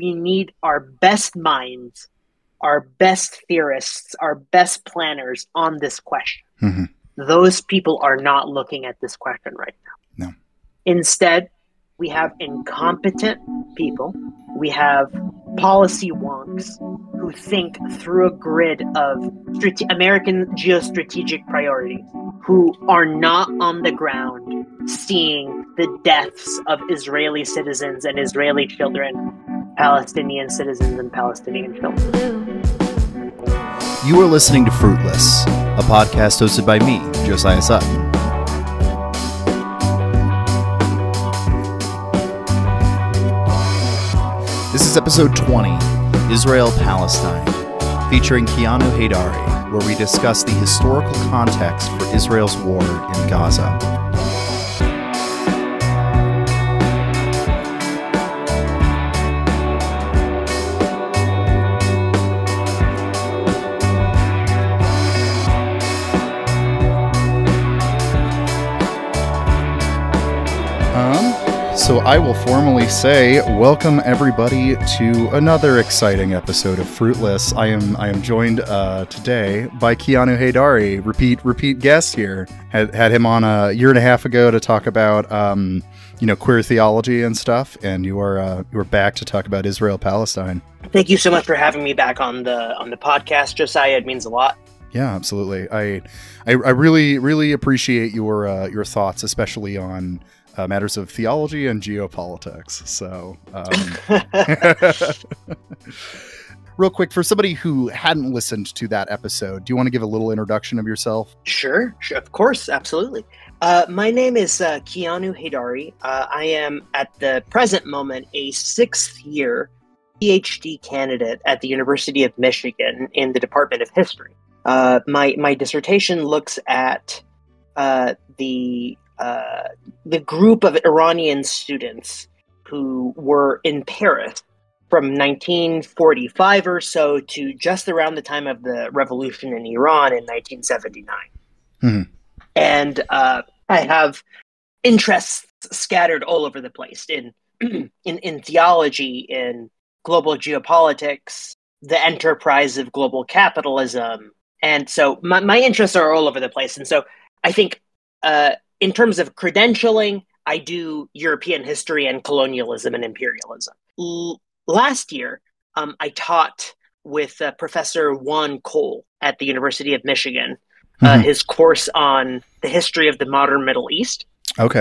we need our best minds, our best theorists, our best planners on this question. Mm-hmm. Those people are not looking at this question right now. No. Instead, we have incompetent people. We have policy wonks who think through a grid of American geostrategic priorities, who are not on the ground seeing the deaths of Israeli citizens and Israeli children, Palestinian citizens and Palestinian children. You are listening to Fruitless, a podcast hosted by me, Josiah Sutton. This is episode 20, Israel-Palestine, featuring Keanu Haydari, where we discuss the historical context for Israel's war in Gaza. So I will formally say, welcome everybody to another exciting episode of Fruitless. I am joined today by Keanu Haydari, repeat guest here. Had him on a year and a half ago to talk about queer theology and stuff, and you are back to talk about Israel-Palestine. Thank you so much for having me back on the podcast, Josiah. It means a lot. Yeah, absolutely. I really appreciate your thoughts, especially on matters of theology and geopolitics. So, real quick, for somebody who hadn't listened to that episode, do you want to give a little introduction of yourself? Sure, of course, absolutely. My name is Keanu Haydari. I am, at the present moment, a 6th-year PhD candidate at the University of Michigan in the Department of History. My dissertation looks at the group of Iranian students who were in Paris from 1945 or so to just around the time of the revolution in Iran in 1979. Mm-hmm. And I have interests scattered all over the place in theology, in global geopolitics, the enterprise of global capitalism. And so my interests are all over the place. And so I think in terms of credentialing, I do European history and colonialism and imperialism. Last year, I taught with Professor Juan Cole at the University of Michigan, his course on the history of the modern Middle East,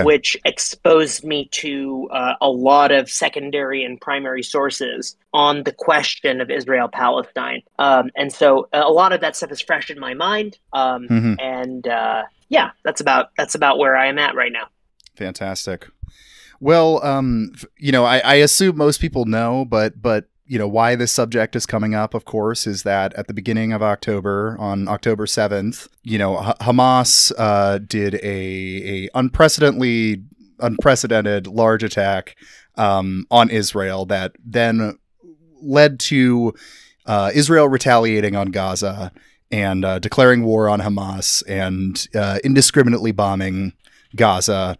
which exposed me to a lot of secondary and primary sources on the question of Israel-Palestine. And so a lot of that stuff is fresh in my mind. And yeah, that's about where I am at right now. Fantastic. Well, I assume most people know, but why this subject is coming up, of course, is that at the beginning of October, on October 7th, Hamas did a unprecedented large attack on Israel that then led to Israel retaliating on Gaza and declaring war on Hamas and indiscriminately bombing Gaza,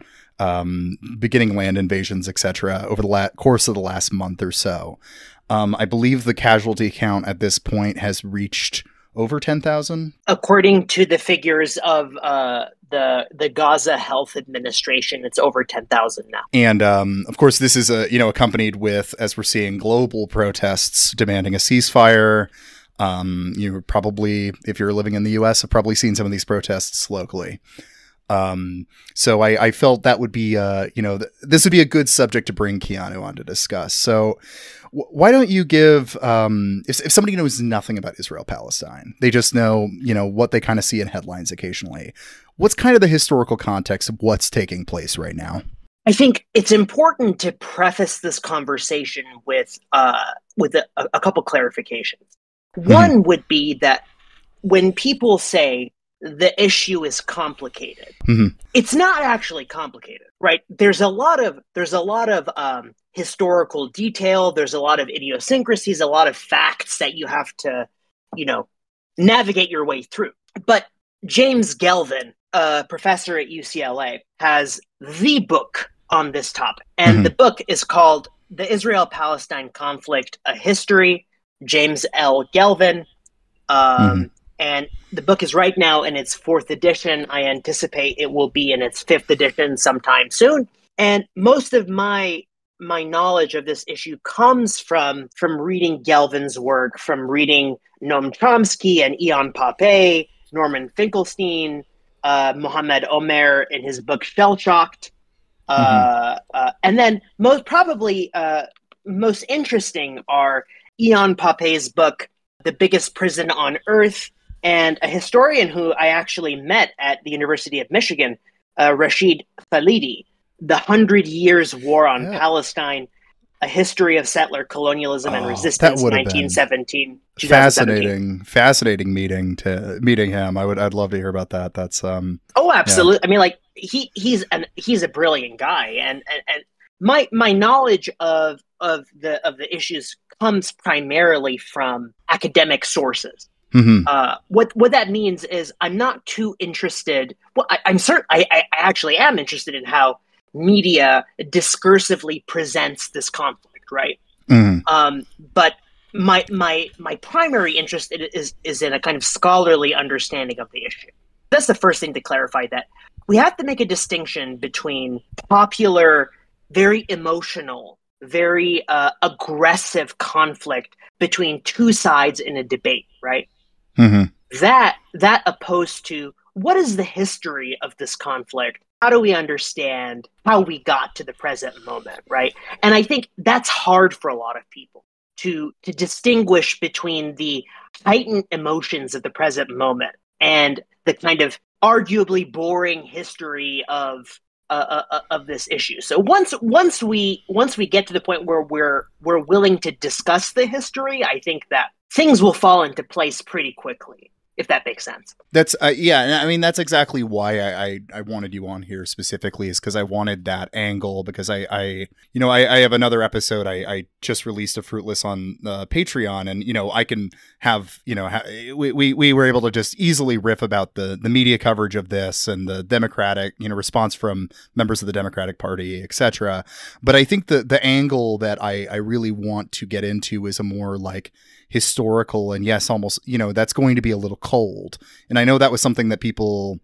beginning land invasions, etc., over the course of the last month or so. I believe the casualty count at this point has reached over 10,000. According to the figures of the Gaza Health Administration, it's over 10,000 now. And of course, this is accompanied with, as we're seeing, global protests demanding a ceasefire. You probably, if you're living in the U.S., have probably seen some of these protests locally. So I felt that would be, this would be a good subject to bring Keanu on to discuss. So why don't you give, if somebody knows nothing about Israel-Palestine, they just know, what they kind of see in headlines occasionally, what's kind of the historical context of what's taking place right now? I think it's important to preface this conversation with a couple clarifications. One would be that when people say the issue is complicated, it's not actually complicated, right? There's a lot of historical detail. There's a lot of idiosyncrasies, a lot of facts that you have to, navigate your way through. But James Gelvin, a professor at UCLA, has the book on this topic, and the book is called The Israel-Palestine Conflict, A History, James L. Gelvin. And the book is right now in its 4th edition. I anticipate it will be in its 5th edition sometime soon. And most of my knowledge of this issue comes from reading Gelvin's work, from reading Noam Chomsky and Ian Pape, Norman Finkelstein, Mohammed Omer in his book Shell Shocked. And then most interesting are Ian Pape's book, The Biggest Prison on Earth, and a historian who I actually met at the University of Michigan, Rashid Khalidi, The 100 Years War on Palestine, A History of Settler Colonialism and Resistance, 1917. Fascinating meeting him. I'd love to hear about that. That's absolutely. Yeah. I mean, like he's a brilliant guy, and my knowledge of the issues comes primarily from academic sources. What that means is I'm not too interested. Well, I actually am interested in how media discursively presents this conflict, right? But my primary interest is in a kind of scholarly understanding of the issue. That's the first thing to clarify, that we have to make a distinction between popular, very emotional, very aggressive conflict between two sides in a debate, right? That opposed to what is the history of this conflict? How do we understand how we got to the present moment, right? And I think that's hard for a lot of people to distinguish between the heightened emotions of the present moment and the kind of arguably boring history of this issue. So once we get to the point where we're willing to discuss the history, I think that things will fall into place pretty quickly, if that makes sense. That's I mean, that's exactly why I wanted you on here specifically, is because I wanted that angle, because I have another episode I just released a Fruitless on Patreon, and I can have we were able to just easily riff about the media coverage of this and the Democratic response from members of the Democratic Party, etc. But I think the angle that I really want to get into is a more like historical, and yes, almost that's going to be a little cold. And I know that was something that people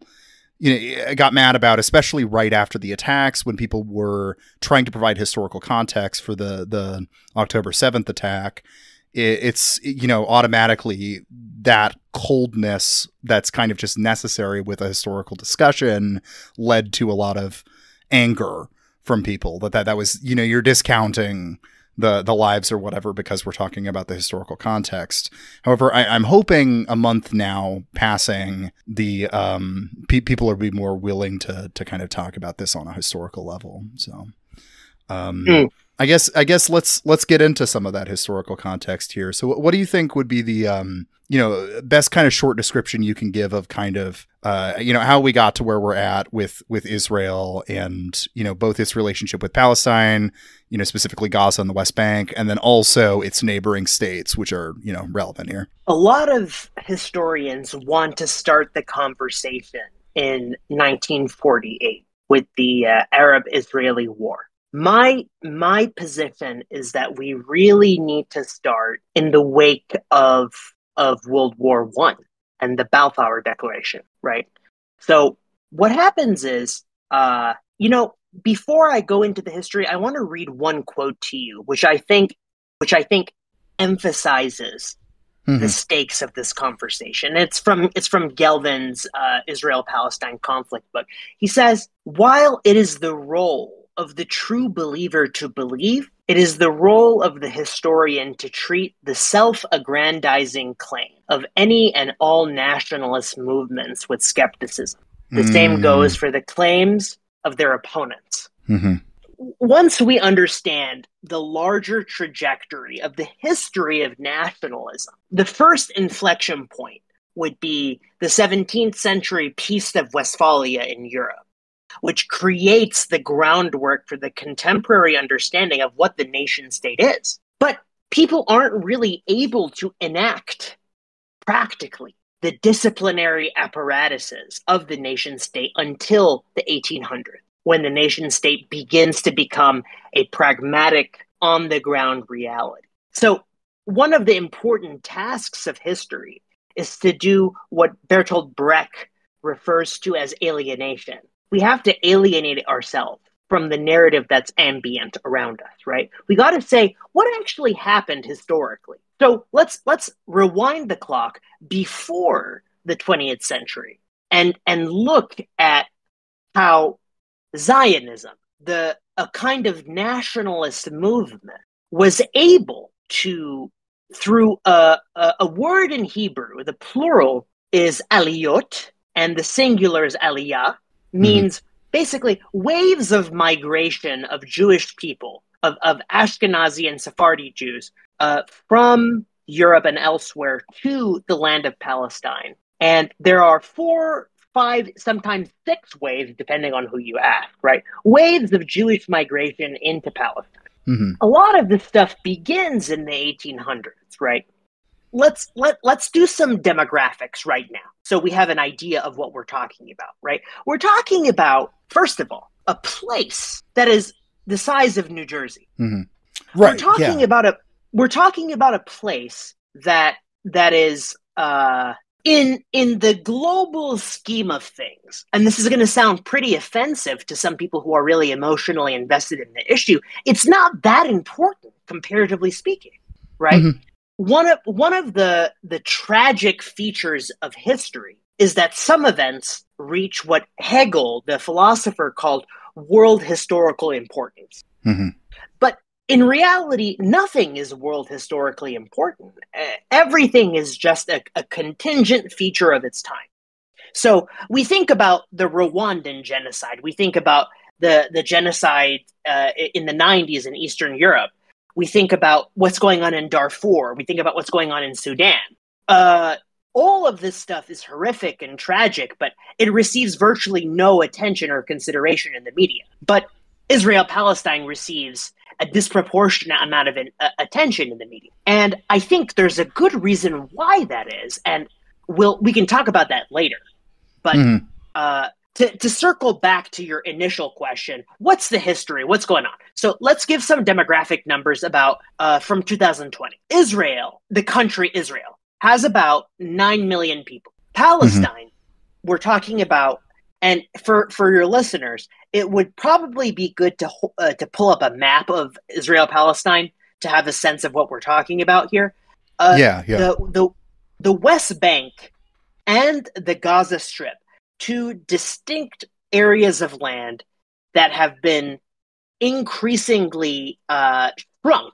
got mad about, especially right after the attacks, when people were trying to provide historical context for the October 7th attack. It's automatically that coldness that's kind of just necessary with a historical discussion led to a lot of anger from people that was you're discounting the lives or whatever because we're talking about the historical context. However, I'm hoping a month now passing, the people are be more willing to kind of talk about this on a historical level. So I guess let's get into some of that historical context here. So what do you think would be the best kind of short description you can give of kind of how we got to where we're at with Israel and both its relationship with Palestine, specifically Gaza and the West Bank, and then also its neighboring states, which are relevant here. A lot of historians want to start the conversation in 1948 with the Arab-Israeli War. My position is that we really need to start in the wake of World War I and the Balfour Declaration, right? So what happens is, before I go into the history, I want to read one quote to you, which I think emphasizes the stakes of this conversation. It's from Gelvin's Israel-Palestine conflict book. He says, "While it is the role of the true believer to believe, it is the role of the historian to treat the self-aggrandizing claim of any and all nationalist movements with skepticism. The same goes for the claims of their opponents." Once we understand the larger trajectory of the history of nationalism, the first inflection point would be the 17th century Peace of Westphalia in Europe, which creates the groundwork for the contemporary understanding of what the nation state is. But people aren't really able to enact practically the disciplinary apparatuses of the nation state until the 1800s, when the nation state begins to become a pragmatic on the ground reality. So one of the important tasks of history is to do what Bertolt Brecht refers to as alienation. We have to alienate ourselves from the narrative that's ambient around us, right? We got to say what actually happened historically. So let's rewind the clock before the 20th century and look at how Zionism, a kind of nationalist movement, was able to, through a word in Hebrew, the plural is aliyot and the singular is aliyah, means basically waves of migration of Jewish people, of Ashkenazi and Sephardi Jews from Europe and elsewhere to the land of Palestine. And there are 4, 5, sometimes 6 waves, depending on who you ask, right? Waves of Jewish migration into Palestine. Mm-hmm. A lot of this stuff begins in the 1800s, right? Let's do some demographics right now, so we have an idea of what we're talking about, right? We're talking about, first of all, a place that is the size of New Jersey. Mm-hmm. Right. We're talking about a place that is in the global scheme of things, and this is going to sound pretty offensive to some people who are really emotionally invested in the issue. It's not that important, comparatively speaking, right? Mm-hmm. One of the tragic features of history is that some events reach what Hegel, the philosopher, called world historical importance. Mm-hmm. But in reality, nothing is world historically important. Everything is just a contingent feature of its time. So we think about the Rwandan genocide. We think about the genocide in the 90s in Eastern Europe. We think about what's going on in Darfur. We think about what's going on in Sudan. All of this stuff is horrific and tragic, but it receives virtually no attention or consideration in the media. But Israel-Palestine receives a disproportionate amount of attention in the media. And I think there's a good reason why that is, and we can talk about that later. But to circle back to your initial question, what's the history? What's going on? So let's give some demographic numbers about from 2020. Israel, the country Israel, has about 9 million people. Palestine, we're talking about, and for your listeners, it would probably be good to pull up a map of Israel-Palestine to have a sense of what we're talking about here. The West Bank and the Gaza Strip, 2 distinct areas of land that have been increasingly shrunk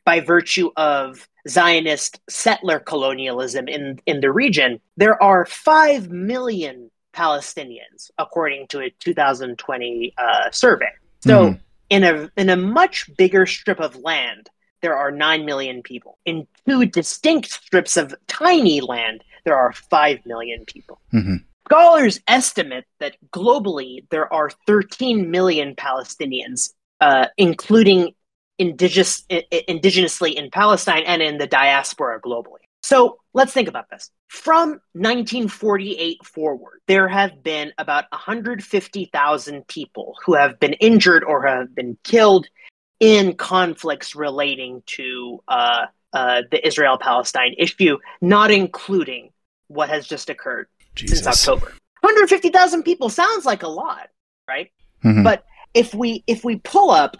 by virtue of Zionist settler colonialism in the region. There are 5 million Palestinians, according to a 2020 survey. So in a much bigger strip of land, there are 9 million people. In 2 distinct strips of tiny land, there are 5 million people. Mm-hmm. Scholars estimate that globally there are 13 million Palestinians, including indigenously in Palestine and in the diaspora globally. So let's think about this. From 1948 forward, there have been about 150,000 people who have been injured or have been killed in conflicts relating to the Israel-Palestine issue, not including what has just occurred since October. 150,000 people sounds like a lot, right? Mm-hmm. But if we pull up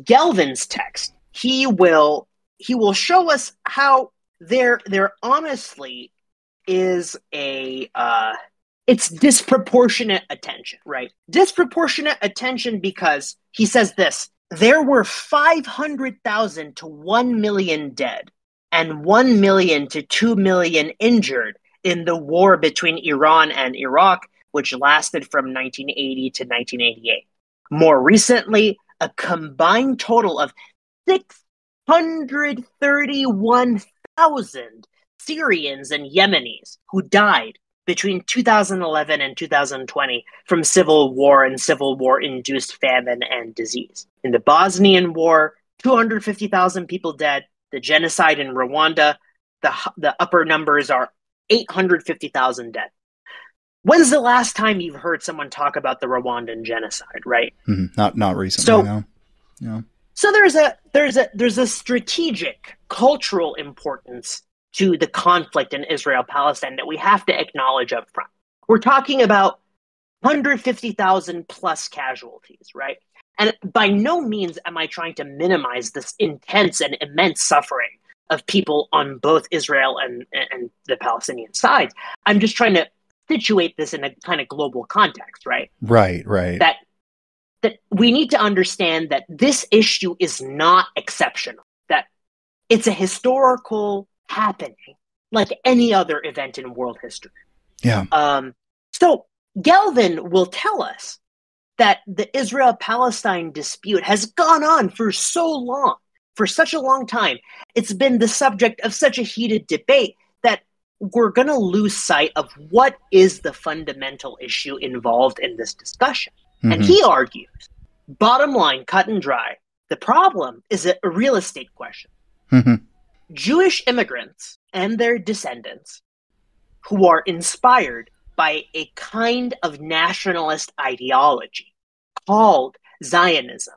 Gelvin's text, he will show us how there honestly is it's disproportionate attention, right? Disproportionate attention because he says this: there were 500,000 to 1 million dead and 1 million to 2 million injured in the war between Iran and Iraq, which lasted from 1980 to 1988. More recently, a combined total of 631,000 Syrians and Yemenis who died between 2011 and 2020 from civil war and civil war-induced famine and disease. In the Bosnian War, 250,000 people dead. The genocide in Rwanda, the upper numbers are 850,000 dead. When's the last time you've heard someone talk about the Rwandan genocide, right? Mm-hmm. Not recently, no. Yeah. So there's a strategic cultural importance to the conflict in Israel-Palestine that we have to acknowledge up front. We're talking about 150,000 plus casualties, right? And by no means am I trying to minimize this intense and immense suffering of people on both Israel and the Palestinian sides. I'm just trying to situate this in a kind of global context, right? Right. That we need to understand that this issue is not exceptional, that it's a historical happening like any other event in world history. Yeah. So Galvin will tell us that the Israel-Palestine dispute has gone on for so long, for such a long time. It's been the subject of such a heated debate that we're going to lose sight of what is the fundamental issue involved in this discussion. Mm-hmm. And he argues, bottom line, cut and dry, the problem is a real estate question. Mm-hmm. Jewish immigrants and their descendants who are inspired by a kind of nationalist ideology called Zionism,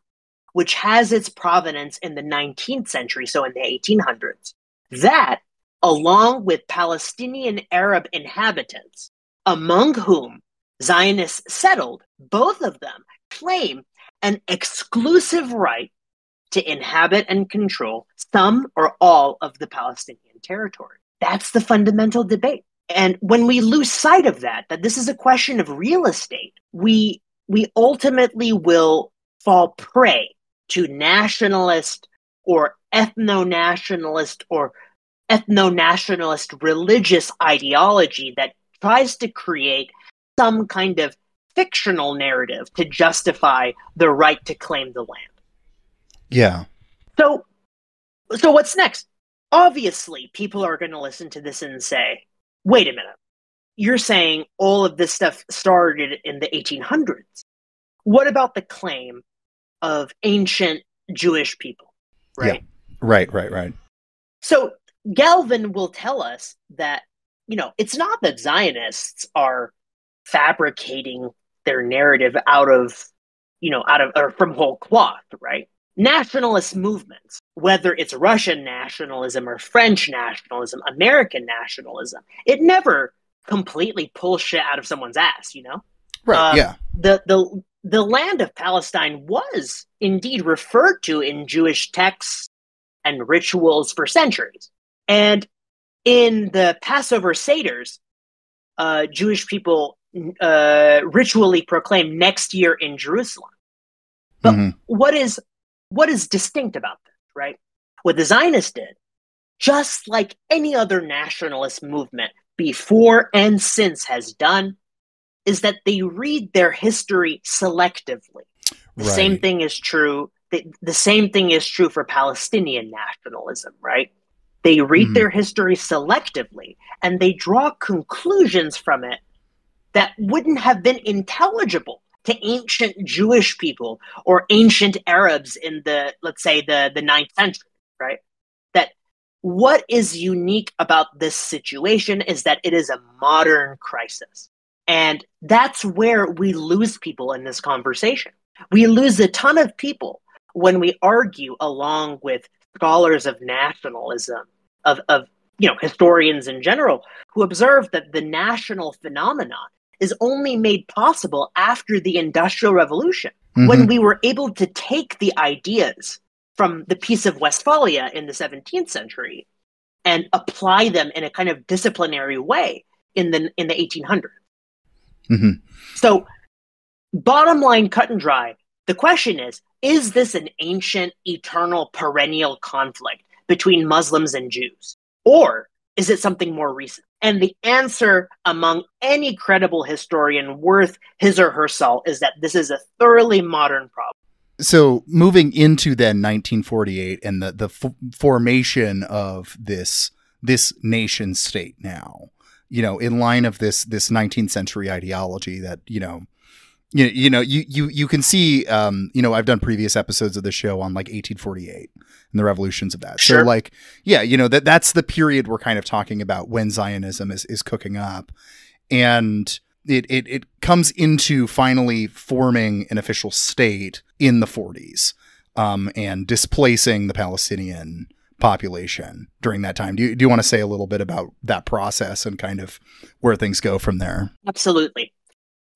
which has its provenance in the 19th century, so in the 1800s, that, along with Palestinian Arab inhabitants, among whom Zionists settled, both of them claim an exclusive right to inhabit and control some or all of the Palestinian territory. That's the fundamental debate. And when we lose sight of that this is a question of real estate, we ultimately will fall prey to nationalist or ethno-nationalist or ethno-nationalist religious ideology that tries to create some kind of fictional narrative to justify the right to claim the land. Yeah. So what's next? Obviously, people are going to listen to this and say, wait a minute, you're saying all of this stuff started in the 1800s. What about the claim of ancient Jewish people, right? Yeah. Right. So Galvin will tell us that, it's not that Zionists are fabricating their narrative out of or from whole cloth, right? Nationalist movements, whether it's Russian nationalism or French nationalism, American nationalism, it never completely pulls shit out of someone's ass, Right, yeah. The land of Palestine was indeed referred to in Jewish texts and rituals for centuries. And in the Passover Seders, Jewish people ritually proclaim next year in Jerusalem. But what is distinct about this, right? What the Zionists did, just like any other nationalist movement before and since has done, is that they read their history selectively. The same thing is true. The same thing is true for Palestinian nationalism, right? They read their history selectively, and they draw conclusions from it that wouldn't have been intelligible to ancient Jewish people or ancient Arabs in let's say the 9th century, right? That what is unique about this situation is that it is a modern crisis. And that's where we lose people in this conversation. We lose a ton of people when we argue along with scholars of nationalism, of historians in general, who observe that the national phenomenon is only made possible after the Industrial Revolution, when we were able to take the ideas from the Peace of Westphalia in the 17th century and apply them in a kind of disciplinary way in the 1800s. So, bottom line, cut and dry, the question is this an ancient, eternal, perennial conflict between Muslims and Jews? Or is it something more recent? And the answer among any credible historian worth his or her salt is that this is a thoroughly modern problem. So moving into then 1948 and the formation of this nation state now, in line of this 19th century ideology that, you can see, I've done previous episodes of the show on like 1848 and the revolutions of that. Sure. So like, that's the period we're kind of talking about when Zionism is cooking up, and it comes into finally forming an official state in the 40s. and displacing the Palestinian population during that time. Do you want to say a little bit about that process and kind of where things go from there? Absolutely.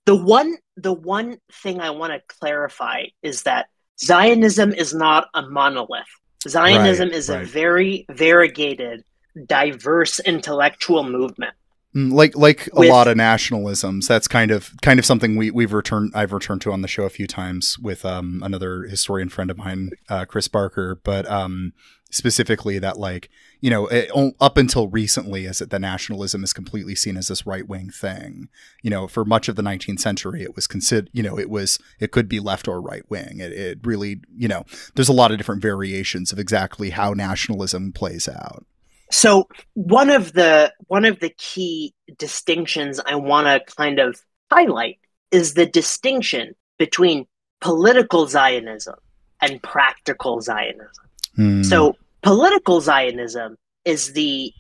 The one thing I want to clarify is that Zionism is not a monolith. Zionism is a very variegated, diverse intellectual movement. Like a lot of nationalisms, that's kind of something I've returned to on the show a few times with another historian friend of mine, Chris Barker, but specifically that, like, you know, up until recently, is that the nationalism is completely seen as this right wing thing. You know, for much of the 19th century, it was considered, you know, it could be left or right wing. It really, you know, there's a lot of different variations of exactly how nationalism plays out. So one of the key distinctions I want to kind of highlight is the distinction between political Zionism and practical Zionism. So political Zionism is the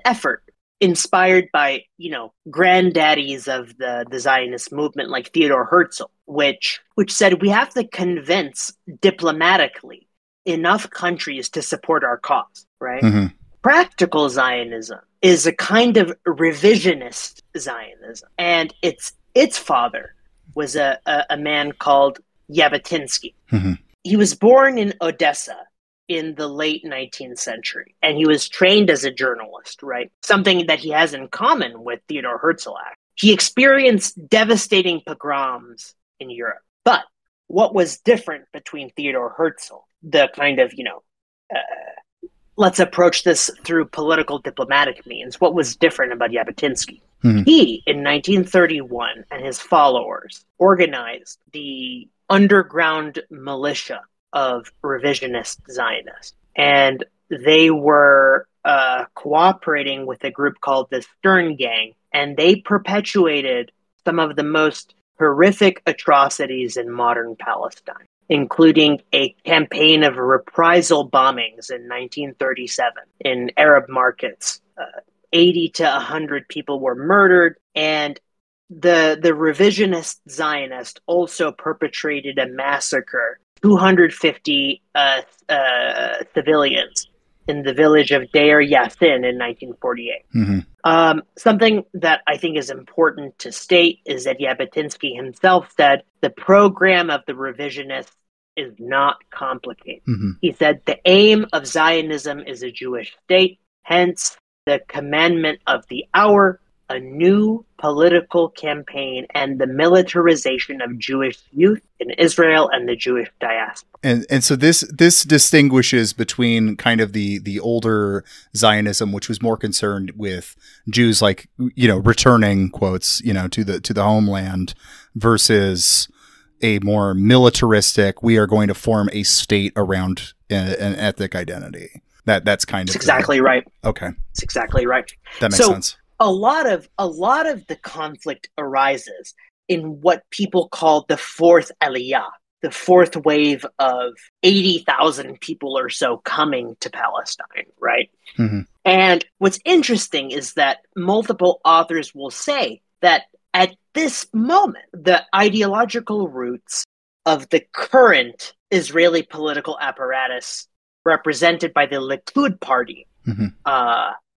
effort inspired by, you know, granddaddies of the Zionist movement like Theodor Herzl, which said we have to convince diplomatically enough countries to support our cause, right? Mm-hmm. Practical Zionism is a kind of revisionist Zionism, and its father was a man called Jabotinsky. Mm-hmm. He was born in Odessa in the late 19th century, and he was trained as a journalist, right? Something that he has in common with Theodor Herzl. He experienced devastating pogroms in Europe, but what was different between Theodor Herzl, the kind of, you know, let's approach this through political diplomatic means. What was different about Jabotinsky? Mm-hmm. He, in 1931, and his followers organized the underground militia of revisionist Zionists. And they were cooperating with a group called the Stern Gang, and they perpetuated some of the most horrific atrocities in modern Palestine, including a campaign of reprisal bombings in 1937 in Arab markets. 80 to 100 people were murdered, and the revisionist Zionist also perpetrated a massacre, 250 civilians in the village of Deir Yassin in 1948. Mm-hmm. Something that I think is important to state is that Jabotinsky himself said the program of the revisionists is not complicated. Mm-hmm. He said the aim of Zionism is a Jewish state, hence the commandment of the hour, a new political campaign, and the militarization of Jewish youth in Israel and the Jewish diaspora. And so this distinguishes between kind of the older Zionism, which was more concerned with Jews, like, you know, returning, quotes, you know, to the homeland, versus a more militaristic, we are going to form a state around an ethnic identity. That's kind of exactly right. Okay, it's exactly right. That makes sense. A lot of the conflict arises in what people call the fourth Aliyah, the fourth wave of 80,000 people or so coming to Palestine, right? Mm-hmm. And what's interesting is that multiple authors will say that at this moment, the ideological roots of the current Israeli political apparatus represented by the Likud party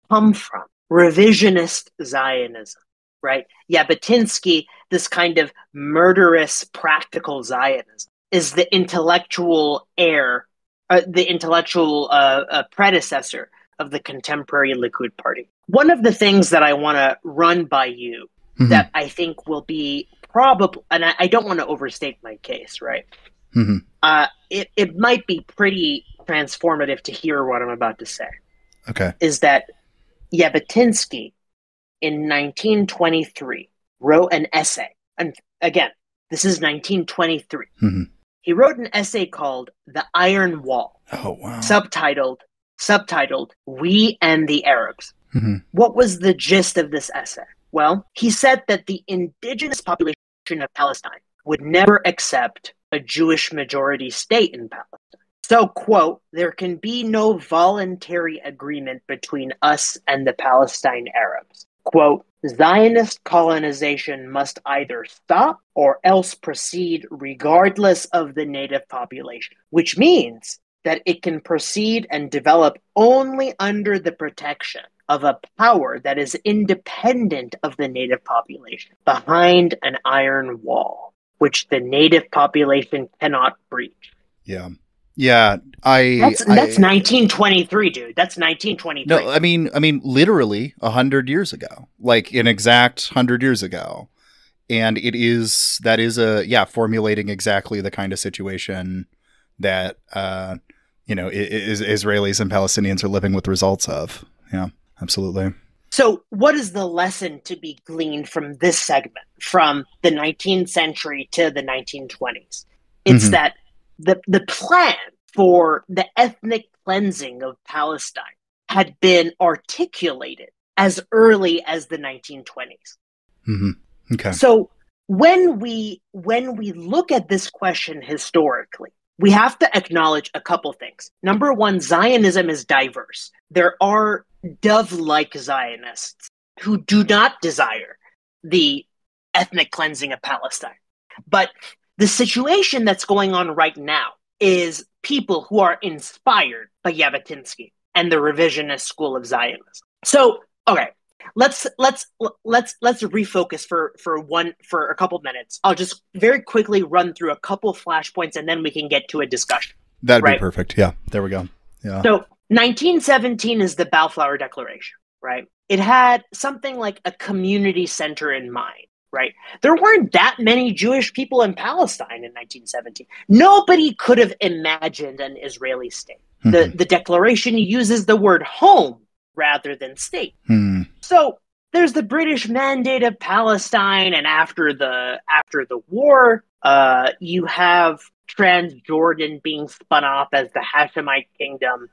come from revisionist Zionism, right? Jabotinsky, this kind of murderous practical Zionism, is the intellectual heir, the intellectual predecessor of the contemporary Likud party. One of the things that I want to run by you that I think will be probably, and I don't want to overstate my case, right? It might be pretty transformative to hear what I'm about to say. Okay. Is that Jabotinsky in 1923 wrote an essay. And again, this is 1923. He wrote an essay called The Iron Wall. Oh, wow. Subtitled We and the Arabs. What was the gist of this essay? Well, he said that the indigenous population of Palestine would never accept a Jewish majority state in Palestine. So, quote, there can be no voluntary agreement between us and the Palestine Arabs. quote, Zionist colonization must either stop or else proceed regardless of the native population, which means that it can proceed and develop only under the protection of a power that is independent of the native population, behind an iron wall, which the native population cannot breach. Yeah. Yeah, that's 1923, dude. That's 1923. No, I mean, literally 100 years ago, like an exact 100 years ago, and that is formulating exactly the kind of situation that Israelis and Palestinians are living with results of. Yeah, absolutely. So, what is the lesson to be gleaned from this segment, from the 19th century to the 1920s? It's that the plan for the ethnic cleansing of Palestine had been articulated as early as the 1920s. Mm-hmm. Okay. So when we look at this question historically, we have to acknowledge a couple things. Number one, Zionism is diverse. There are dove-like Zionists who do not desire the ethnic cleansing of Palestine. But the situation that's going on right now is people who are inspired by Jabotinsky and the revisionist school of Zionism. So, okay, let's refocus for a couple minutes. I'll just very quickly run through a couple flashpoints, and then we can get to a discussion. That'd be perfect. Yeah, there we go. Yeah. So, 1917 is the Balfour Declaration, right? It had something like a community center in mind. Right. There weren't that many Jewish people in Palestine in 1917. Nobody could have imagined an Israeli state. The declaration uses the word home rather than state. So there's the British Mandate of Palestine, and after the war, you have Transjordan being spun off as the Hashemite Kingdom,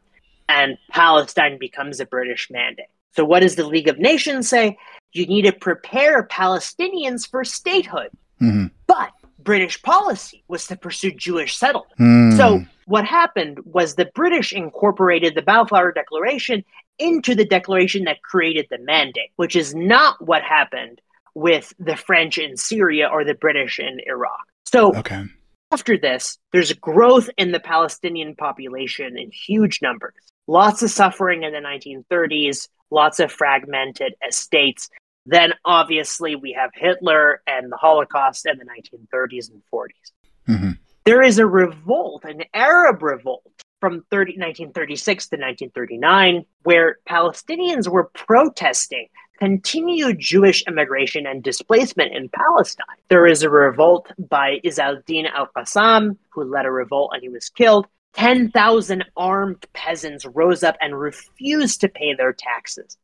and Palestine becomes a British mandate. So what does the League of Nations say? You need to prepare Palestinians for statehood. But British policy was to pursue Jewish settlement. So what happened was the British incorporated the Balfour Declaration into the declaration that created the mandate, which is not what happened with the French in Syria or the British in Iraq. So after this, there's a growth in the Palestinian population in huge numbers. Lots of suffering in the 1930s, lots of fragmented estates. Then, obviously, we have Hitler and the Holocaust in the 1930s and 40s. There is a revolt, an Arab revolt, from 1936 to 1939, where Palestinians were protesting continued Jewish immigration and displacement in Palestine. There is a revolt by Izz-al-Din al-Qassam, who led a revolt and he was killed. 10,000 armed peasants rose up and refused to pay their taxes.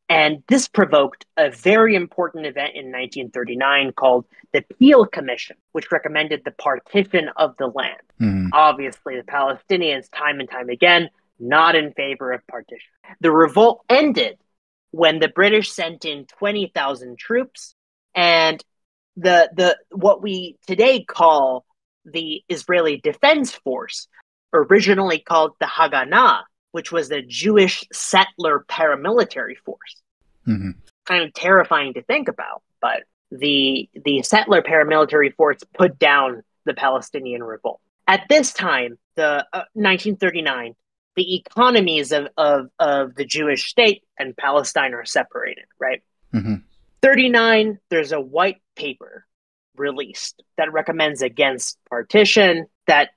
And this provoked a very important event in 1939 called the Peel Commission, which recommended the partition of the land. Obviously, the Palestinians, time and time again, not in favor of partition. The revolt ended when the British sent in 20,000 troops, and the what we today call the Israeli Defense Force, originally called the Haganah, which was the Jewish settler paramilitary force. Kind of terrifying to think about, but the settler paramilitary force put down the Palestinian revolt. At this time, the 1939, the economies of the Jewish state and Palestine are separated, right? 39, there's a white paper released that recommends against partition, that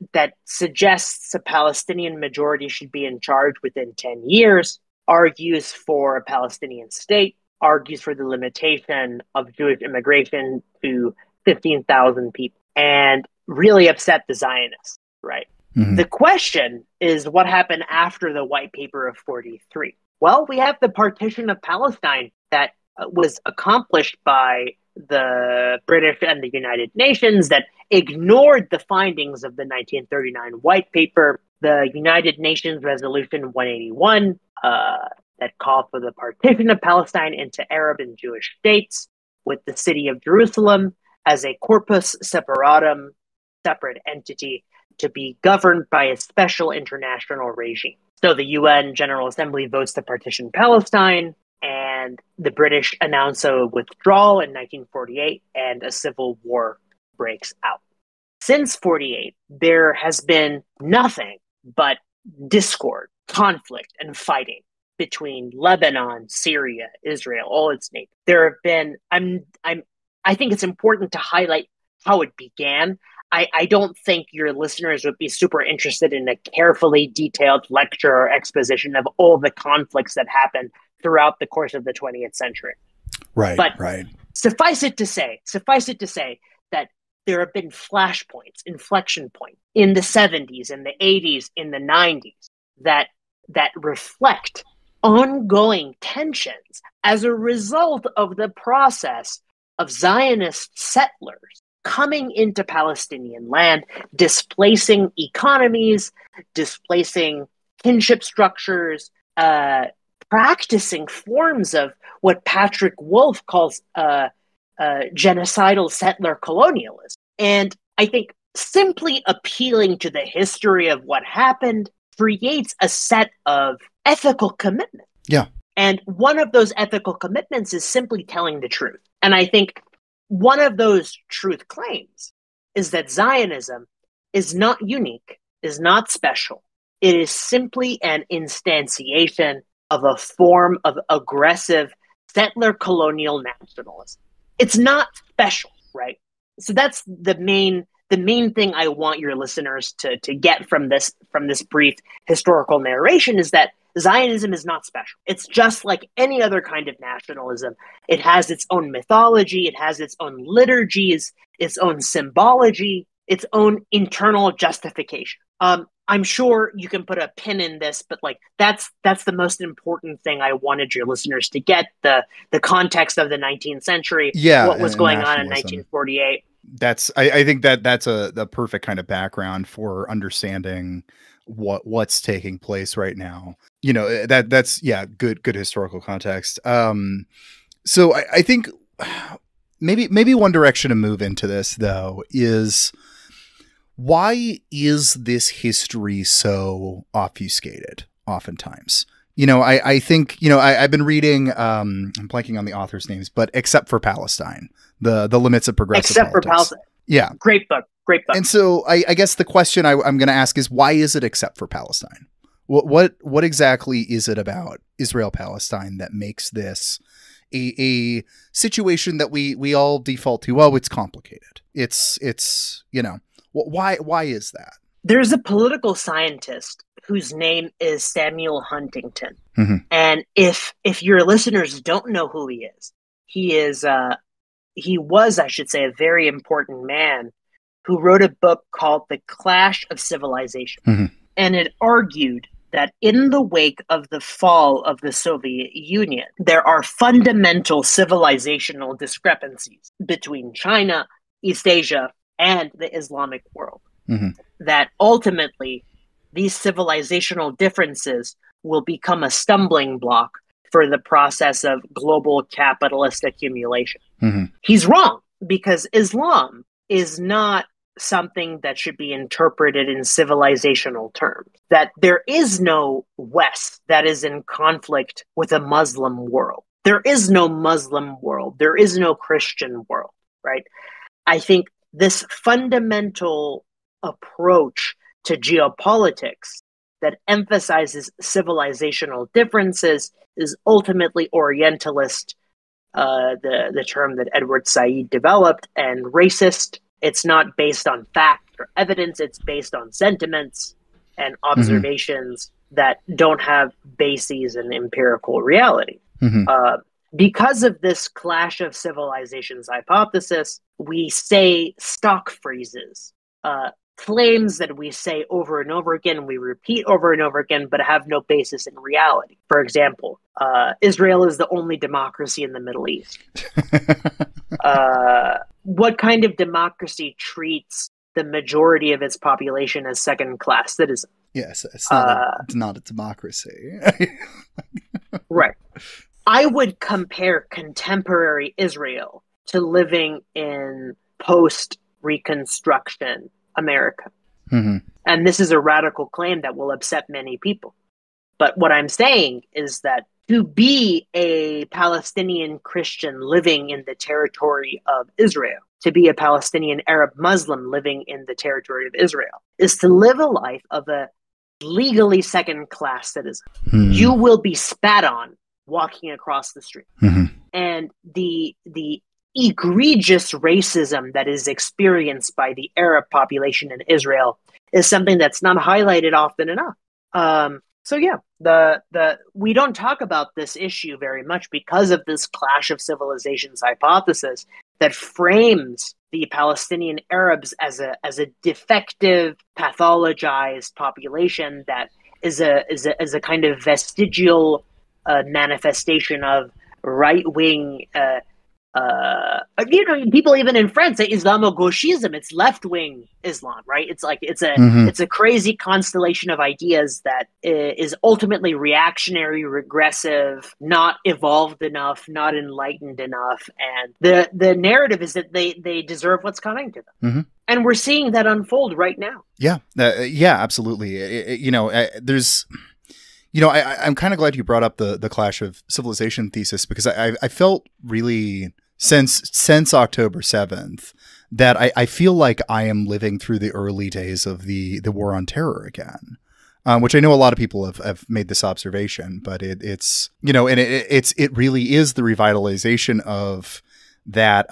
suggests a Palestinian majority should be in charge within 10 years, argues for a Palestinian state, argues for the limitation of Jewish immigration to 15,000 people, and really upset the Zionists, right? The question is, what happened after the white paper of 43? Well, we have the partition of Palestine that was accomplished by the British and the United Nations that ignored the findings of the 1939 white paper, the United Nations Resolution 181 that called for the partition of Palestine into Arab and Jewish states, with the city of Jerusalem as a corpus separatum, separate entity, to be governed by a special international regime. So the UN General Assembly votes to partition Palestine, and and the British announce a withdrawal in 1948, and a civil war breaks out. Since 48, there has been nothing but discord, conflict, and fighting between Lebanon, Syria, Israel, all its neighbors. There have been, I think it's important to highlight how it began. I don't think your listeners would be super interested in a carefully detailed lecture or exposition of all the conflicts that happened throughout the course of the 20th century. Right, but right. Suffice it to say that there have been flashpoints, inflection points in the 70s, in the 80s, in the 90s that reflect ongoing tensions as a result of the process of Zionist settlers coming into Palestinian land, displacing economies, displacing kinship structures, practicing forms of what Patrick Wolf calls genocidal settler colonialism. And I think simply appealing to the history of what happened creates a set of ethical commitments. Yeah. And one of those ethical commitments is simply telling the truth. And I think one of those truth claims is that Zionism is not unique, is not special. It is simply an instantiation of a form of aggressive settler colonial nationalism. It's not special, right? So that's the main thing I want your listeners to get from this brief historical narration, is that Zionism is not special. It's just like any other kind of nationalism. It has its own mythology, it has its own liturgies, its own symbology, its own internal justification. I'm sure you can put a pin in this, but like that's the most important thing I wanted your listeners to get, the context of the 19th century, what was going on in 1948. I think that's a perfect kind of background for understanding what's taking place right now. You know, that's good historical context. So I think maybe one direction to move into this though is, why is this history so obfuscated oftentimes? You know, I think, you know, I've been reading, I'm blanking on the author's names, but Except for Palestine, the limits of progressive Except politics. for Palestine. Yeah. Great book. And so I guess the question I'm going to ask is, why is it Except for Palestine? What exactly is it about Israel-Palestine that makes this a situation that we all default to? Well, it's complicated. It's, you know, why is that? There's a political scientist whose name is Samuel Huntington. Mm-hmm. And if your listeners don't know who he was, I should say, a very important man who wrote a book called The Clash of Civilization. Mm-hmm. And it argued that in the wake of the fall of the Soviet Union, there are fundamental civilizational discrepancies between China, East Asia, and the Islamic world. Mm-hmm. That ultimately these civilizational differences will become a stumbling block for the process of global capitalist accumulation. Mm-hmm. He's wrong, because Islam is not something that should be interpreted in civilizational terms. That there is no West that is in conflict with a Muslim world. There is no Muslim world. There is no Christian world, right? I think this fundamental approach to geopolitics that emphasizes civilizational differences is ultimately Orientalist, the term that Edward Said developed, and racist. It's not based on fact or evidence. It's based on sentiments and observations that don't have bases in empirical reality. Mm-hmm. Because of this clash of civilizations hypothesis, we say stock phrases, claims that we say over and over again, we repeat over and over again, but have no basis in reality. For example, Israel is the only democracy in the Middle East. What kind of democracy treats the majority of its population as second-class citizens? Yes, it's not a democracy. Right. I would compare contemporary Israel to living in post-Reconstruction America. Mm-hmm. And this is a radical claim that will upset many people. But what I'm saying is that to be a Palestinian Christian living in the territory of Israel, to be a Palestinian Arab Muslim living in the territory of Israel, is to live a life of a legally second-class citizen. You will be spat on walking across the street. And the egregious racism that is experienced by the Arab population in Israel is something that's not highlighted often enough. So yeah, we don't talk about this issue very much because of this clash of civilizations hypothesis that frames the Palestinian Arabs as a defective, pathologized population that is a kind of vestigial manifestation of right-wing. People even in France say Islamo-Gauchism. It's left-wing Islam, right? It's like it's a crazy constellation of ideas that is ultimately reactionary, regressive, not evolved enough, not enlightened enough, and the narrative is that they deserve what's coming to them, and we're seeing that unfold right now. Yeah, absolutely. There's. I'm kind of glad you brought up the clash of civilization thesis, because I felt really since October 7th that I feel like I am living through the early days of the war on terror again, which I know a lot of people have made this observation, but it really is the revitalization of that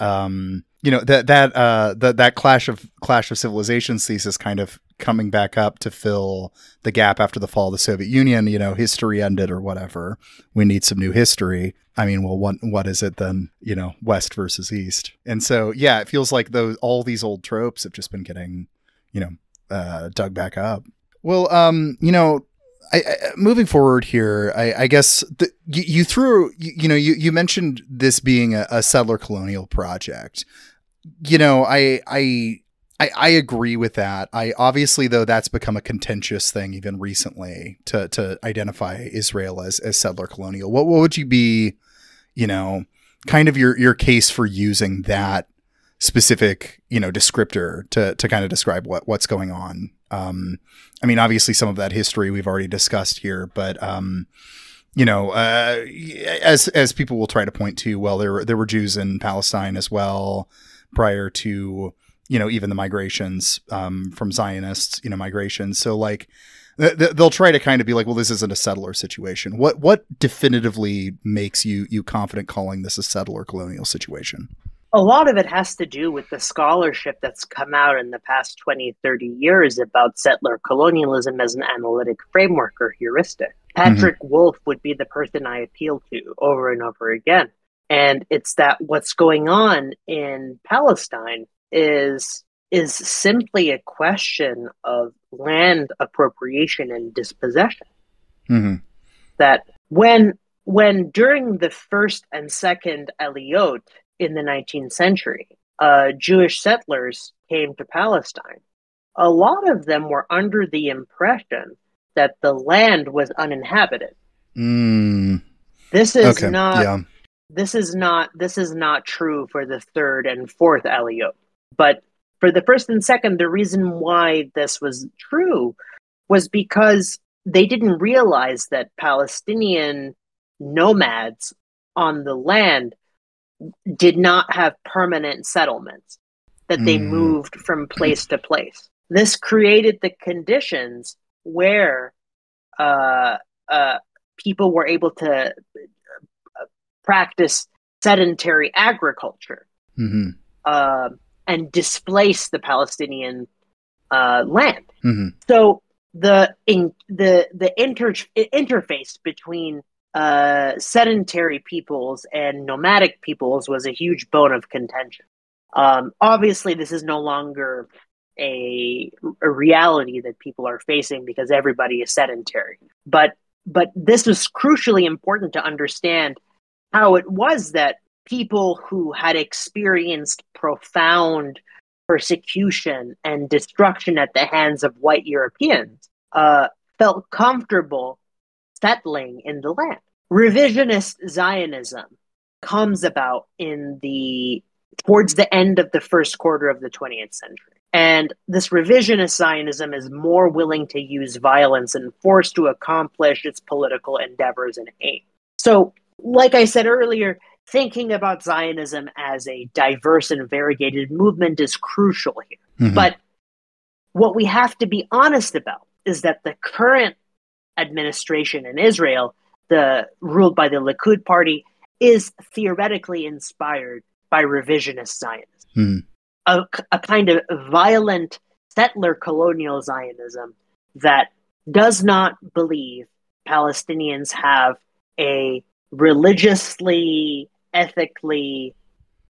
that clash of civilizations thesis kind of coming back up to fill the gap after the fall of the Soviet Union. History ended or whatever. We need some new history. I mean, well, what is it then? West versus East. And so, yeah, it feels like all these old tropes have just been getting, dug back up. Well, I moving forward here, I guess you mentioned this being a settler colonial project. I agree with that. Obviously, though, that's become a contentious thing even recently to identify Israel as settler colonial. What would you be, kind of your case for using that specific, descriptor to kind of describe what's going on? I mean, obviously, some of that history we've already discussed here, but as people will try to point to, well, there were Jews in Palestine as well prior to even the migrations from Zionists, migrations. So like they'll try to kind of be like, well, this isn't a settler situation. What definitively makes you confident calling this a settler colonial situation? A lot of it has to do with the scholarship that's come out in the past 20, 30 years about settler colonialism as an analytic framework or heuristic. Patrick Wolf would be the person I appeal to over and over again. And it's that what's going on in Palestine is simply a question of land appropriation and dispossession. That when during the first and second Aliyot in the 19th century, Jewish settlers came to Palestine, a lot of them were under the impression that the land was uninhabited. This is not true for the third and fourth Aliyot. But for the first and second, the reason why this was true was because they didn't realize that Palestinian nomads on the land did not have permanent settlements, that they moved from place to place. This created the conditions where people were able to practice sedentary agriculture and displace the Palestinian land. So the interface between sedentary peoples and nomadic peoples was a huge bone of contention. Obviously, this is no longer a reality that people are facing because everybody is sedentary. But this was crucially important to understand how it was that people who had experienced profound persecution and destruction at the hands of white Europeans felt comfortable settling in the land. Revisionist Zionism comes about towards the end of the first quarter of the 20th century. And this revisionist Zionism is more willing to use violence and force to accomplish its political endeavors and aims. So, like I said earlier, thinking about Zionism as a diverse and variegated movement is crucial here. Mm-hmm. But what we have to be honest about is that the current administration in Israel, ruled by the Likud party, is theoretically inspired by revisionist Zionism, a kind of violent settler colonial Zionism that does not believe Palestinians have a religiously, ethically,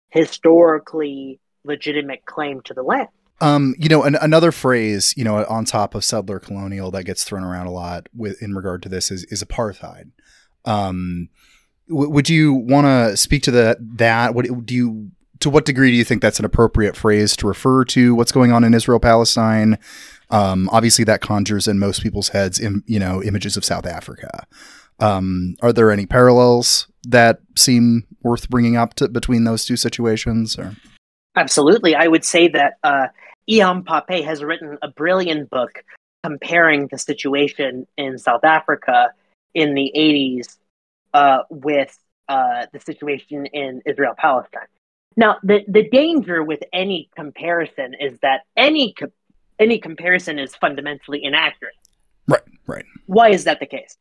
historically legitimate claim to the land. Another phrase, on top of settler colonial that gets thrown around a lot in regard to this is apartheid. Would you want to speak to that? To what degree do you think that's an appropriate phrase to refer to what's going on in Israel, Palestine? Obviously that conjures in most people's heads, images of South Africa. Are there any parallels that seem worth bringing up between those two situations? Or? Absolutely. I would say that Ian Pape has written a brilliant book comparing the situation in South Africa in the 80s with the situation in Israel-Palestine. Now, the danger with any comparison is that any comparison is fundamentally inaccurate. Right. Why is that the case?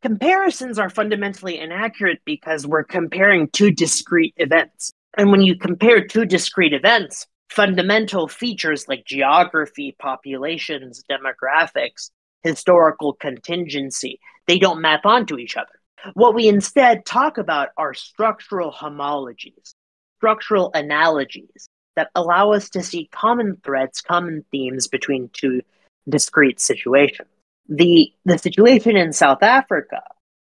Comparisons are fundamentally inaccurate because we're comparing two discrete events. And when you compare two discrete events, fundamental features like geography, populations, demographics, historical contingency, they don't map onto each other. What we instead talk about are structural homologies, structural analogies that allow us to see common threads, common themes between two discrete situations. The situation in South Africa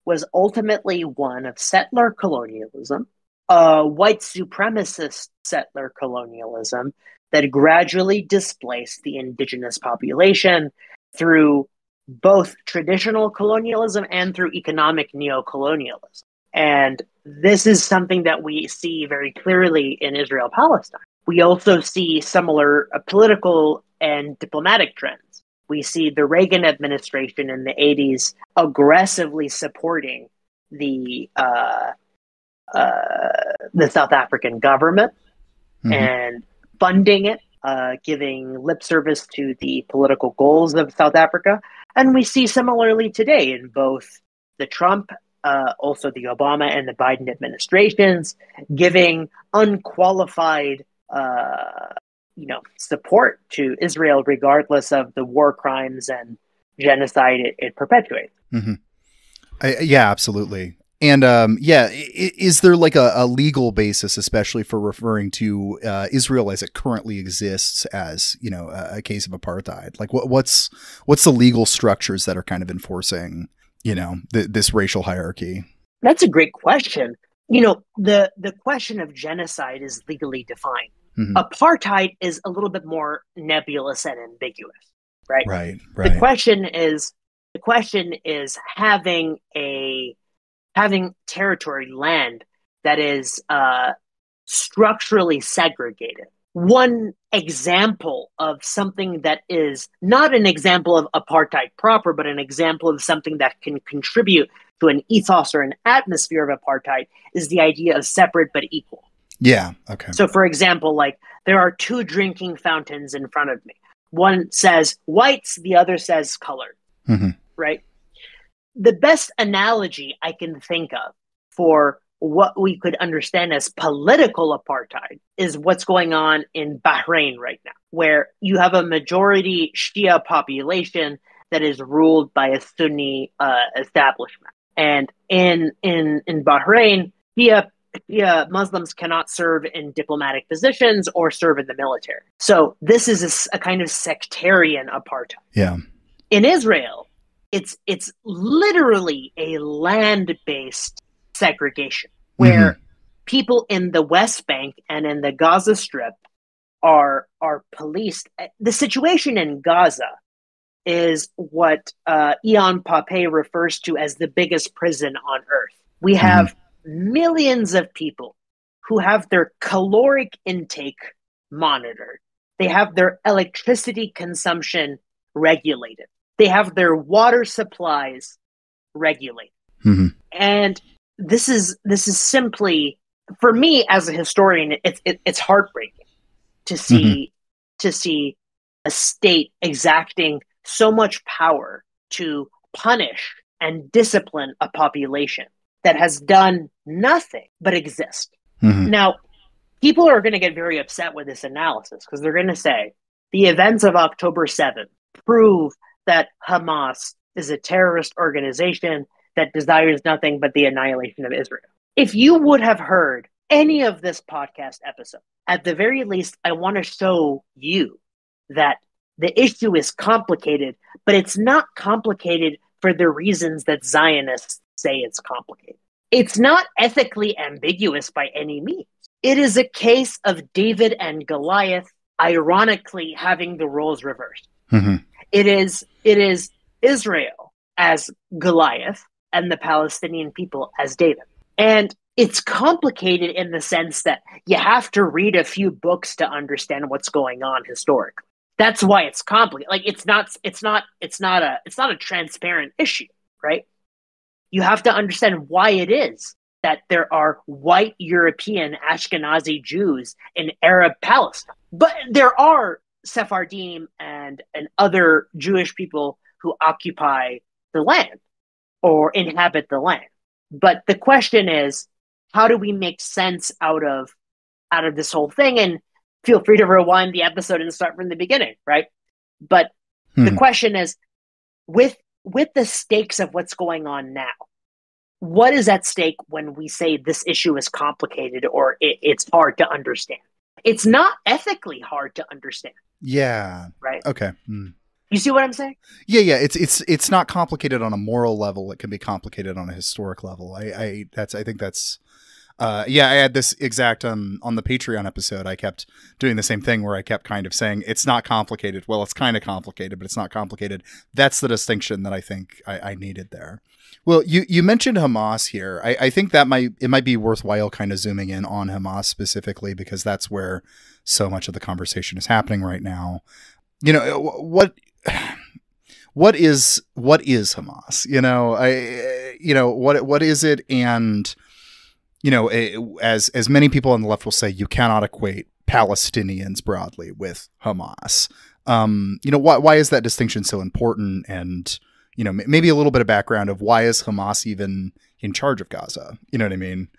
was ultimately one of settler colonialism, white supremacist settler colonialism that gradually displaced the indigenous population through both traditional colonialism and through economic neocolonialism. And this is something that we see very clearly in Israel-Palestine. We also see similar political and diplomatic trends. We see the Reagan administration in the 80s aggressively supporting the South African government and funding it, giving lip service to the political goals of South Africa. And we see similarly today in both the Trump, also the Obama and the Biden administrations, giving unqualified support to Israel regardless of the war crimes and genocide it perpetuates. Yeah, absolutely. And is there like a legal basis, especially for referring to Israel as it currently exists as, a case of apartheid? Like what's the legal structures that are kind of enforcing, this racial hierarchy? That's a great question. The question of genocide is legally defined. Apartheid is a little bit more nebulous and ambiguous, right? Right. The question is having territory, land that is structurally segregated. One example of something that is not an example of apartheid proper, but an example of something that can contribute to an ethos or an atmosphere of apartheid is the idea of separate but equal. Yeah. Okay. So, for example, like there are two drinking fountains in front of me. One says whites, the other says colored, right? The best analogy I can think of for what we could understand as political apartheid is what's going on in Bahrain right now, where you have a majority Shia population that is ruled by a Sunni establishment. And in Bahrain, Shia Muslims cannot serve in diplomatic positions or serve in the military. So this is a kind of sectarian apartheid. Yeah. In Israel, it's literally a land-based segregation where people in the West Bank and in the Gaza Strip are policed. The situation in Gaza is what Ian Pape refers to as the biggest prison on earth. We have millions of people who have their caloric intake monitored. They have their electricity consumption regulated. They have their water supplies regulated. And this is simply, for me as a historian, it's heartbreaking to see to see a state exacting so much power to punish and discipline a population that has done nothing but exist. Now, people are going to get very upset with this analysis because they're going to say the events of October 7th prove that Hamas is a terrorist organization that desires nothing but the annihilation of Israel. If you would have heard any of this podcast episode, at the very least, I want to show you that the issue is complicated, but it's not complicated for the reasons that Zionists say it's complicated. It's not ethically ambiguous by any means. It is a case of David and Goliath, ironically having the roles reversed. It is Israel as Goliath and the Palestinian people as David. And it's complicated in the sense that you have to read a few books to understand what's going on historically. That's why it's complicated. Like it's not a transparent issue, right? You have to understand why it is that there are white European Ashkenazi Jews in Arab Palestine. But there are Sephardim and other Jewish people who occupy the land or inhabit the land. But the question is, how do we make sense out of this whole thing? And feel free to rewind the episode and start from the beginning, right? But the question is, with the stakes of what's going on now, what is at stake when we say this issue is complicated or it's hard to understand? It's not ethically hard to understand. Yeah. Right. Okay. You see what I'm saying? Yeah. It's not complicated on a moral level. It can be complicated on a historic level. I think that's. I had this exact on the Patreon episode. I kept doing the same thing where I kept kind of saying it's not complicated. Well, it's kind of complicated, but it's not complicated. That's the distinction that I think I needed there. Well, you mentioned Hamas here. I think that it might be worthwhile kind of zooming in on Hamas specifically because that's where so much of the conversation is happening right now. You know, what is Hamas? What is it? And as many people on the left will say, you cannot equate Palestinians broadly with Hamas. Why is that distinction so important? And, maybe a little bit of background of why is Hamas even in charge of Gaza? You know what I mean?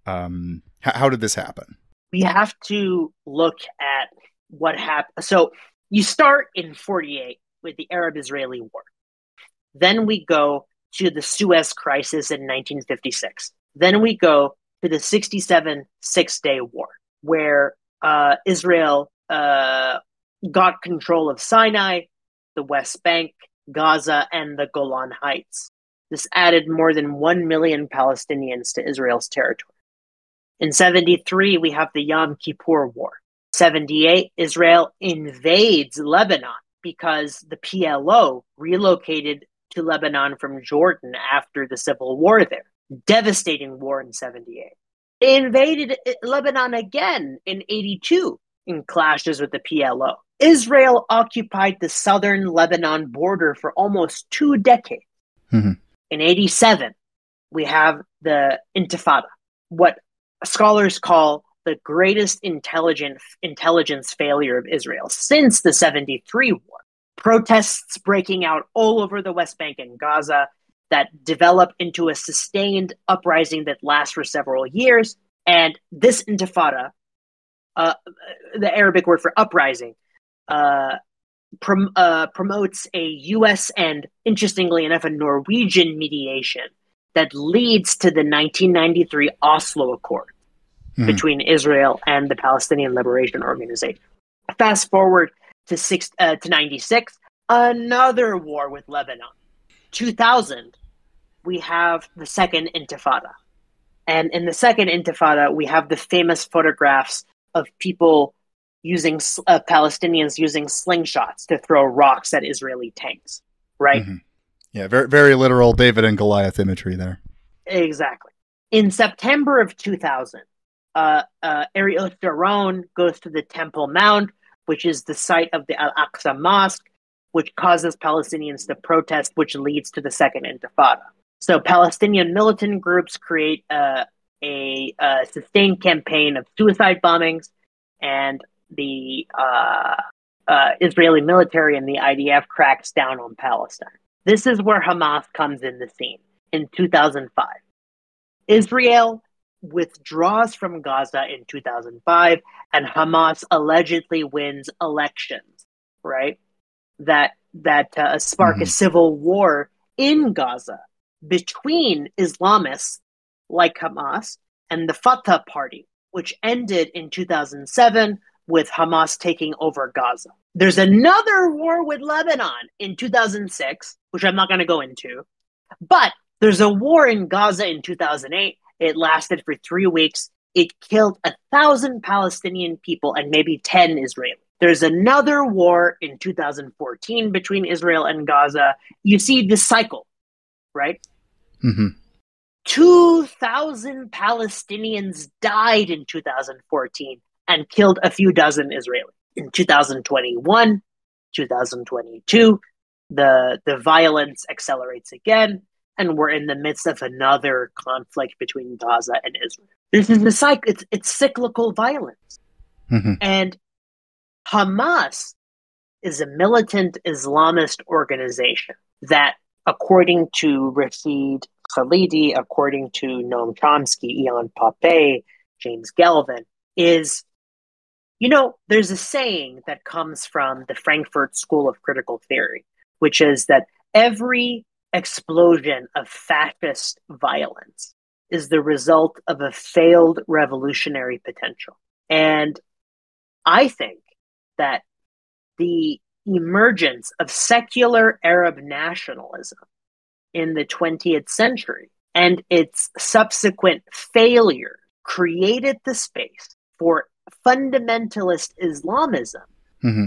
How did this happen? We have to look at what happened. So you start in 1948 with the Arab-Israeli War. Then we go to the Suez Crisis in 1956. Then we go to the 1967 Six-Day War, where Israel got control of Sinai, the West Bank, Gaza, and the Golan Heights. This added more than 1 million Palestinians to Israel's territory. In 1973, we have the Yom Kippur War. 1978, Israel invades Lebanon because the PLO relocated to Lebanon from Jordan after the civil war there. Devastating war in 1978. They invaded Lebanon again in 1982 in clashes with the PLO. Israel occupied the southern Lebanon border for almost 2 decades. In 1987, we have the Intifada, what scholars call the greatest intelligence failure of Israel since the 1973 war. Protests breaking out all over the West Bank and Gaza that develop into a sustained uprising that lasts for several years. And this Intifada, the Arabic word for uprising, promotes a U.S. and, interestingly enough, a Norwegian mediation that leads to the 1993 Oslo Accord between Israel and the Palestinian Liberation Organization. Fast forward to 96, another war with Lebanon. 2000, we have the Second Intifada. And in the Second Intifada, we have the famous photographs of people Palestinians using slingshots to throw rocks at Israeli tanks, right? Yeah, very, very literal David and Goliath imagery there. Exactly. In September of 2000, Ariel Sharon goes to the Temple Mount, which is the site of the Al-Aqsa Mosque, which causes Palestinians to protest, which leads to the Second Intifada. So Palestinian militant groups create a sustained campaign of suicide bombings, and the Israeli military and the IDF cracks down on Palestine. This is where Hamas comes in the scene in 2005. Israel withdraws from Gaza in 2005, and Hamas allegedly wins elections, right? That spark a civil war in Gaza between Islamists like Hamas and the Fatah party, which ended in 2007 with Hamas taking over Gaza. There's another war with Lebanon in 2006, which I'm not going to go into, but there's a war in Gaza in 2008. It lasted for 3 weeks. It killed 1,000 Palestinian people and maybe 10 Israelis. There's another war in 2014 between Israel and Gaza. You see this cycle, right? 2,000 Palestinians died in 2014 and killed a few dozen Israelis. In 2021, 2022, the violence accelerates again, and we're in the midst of another conflict between Gaza and Israel. This is the cycle. It's cyclical violence. And Hamas is a militant Islamist organization that, according to Rashid Khalidi, according to Noam Chomsky, Ian Pape, James Galvin, is, there's a saying that comes from the Frankfurt School of Critical Theory, which is that every explosion of fascist violence is the result of a failed revolutionary potential. And I think that the emergence of secular Arab nationalism in the 20th century and its subsequent failure created the space for fundamentalist Islamism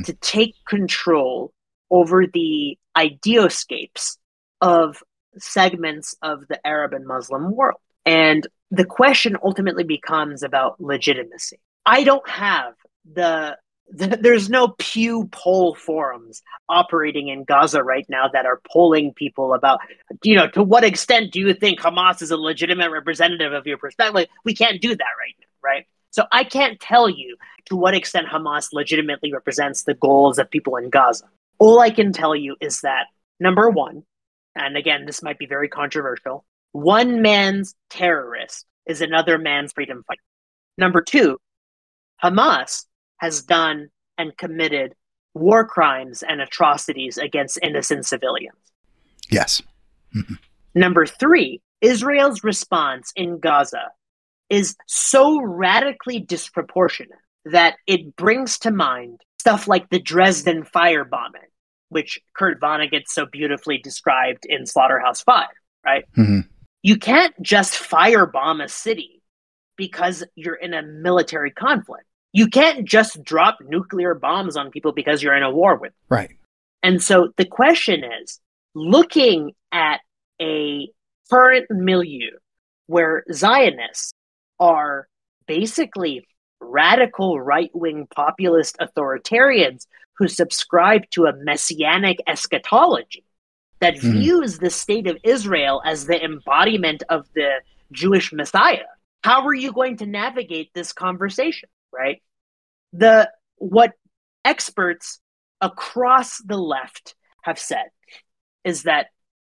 to take control over the ideoscapes of segments of the Arab and Muslim world. And the question ultimately becomes about legitimacy. I don't have there's no Pew poll forums operating in Gaza right now that are polling people about, to what extent do you think Hamas is a legitimate representative of your perspective? We can't do that right now, right? So I can't tell you to what extent Hamas legitimately represents the goals of people in Gaza. All I can tell you is that, number one, and again, this might be very controversial, one man's terrorist is another man's freedom fighter. Number two, Hamas has done and committed war crimes and atrocities against innocent civilians. Yes. Number three, Israel's response in Gaza is so radically disproportionate that it brings to mind stuff like the Dresden firebombing, which Kurt Vonnegut so beautifully described in Slaughterhouse-Five, right? You can't just firebomb a city because you're in a military conflict. You can't just drop nuclear bombs on people because you're in a war with them. Right. And so the question is, looking at a current milieu where Zionists are basically radical right-wing populist authoritarians who subscribe to a messianic eschatology that views the state of Israel as the embodiment of the Jewish Messiah, how are you going to navigate this conversation? Right? What experts across the left have said is that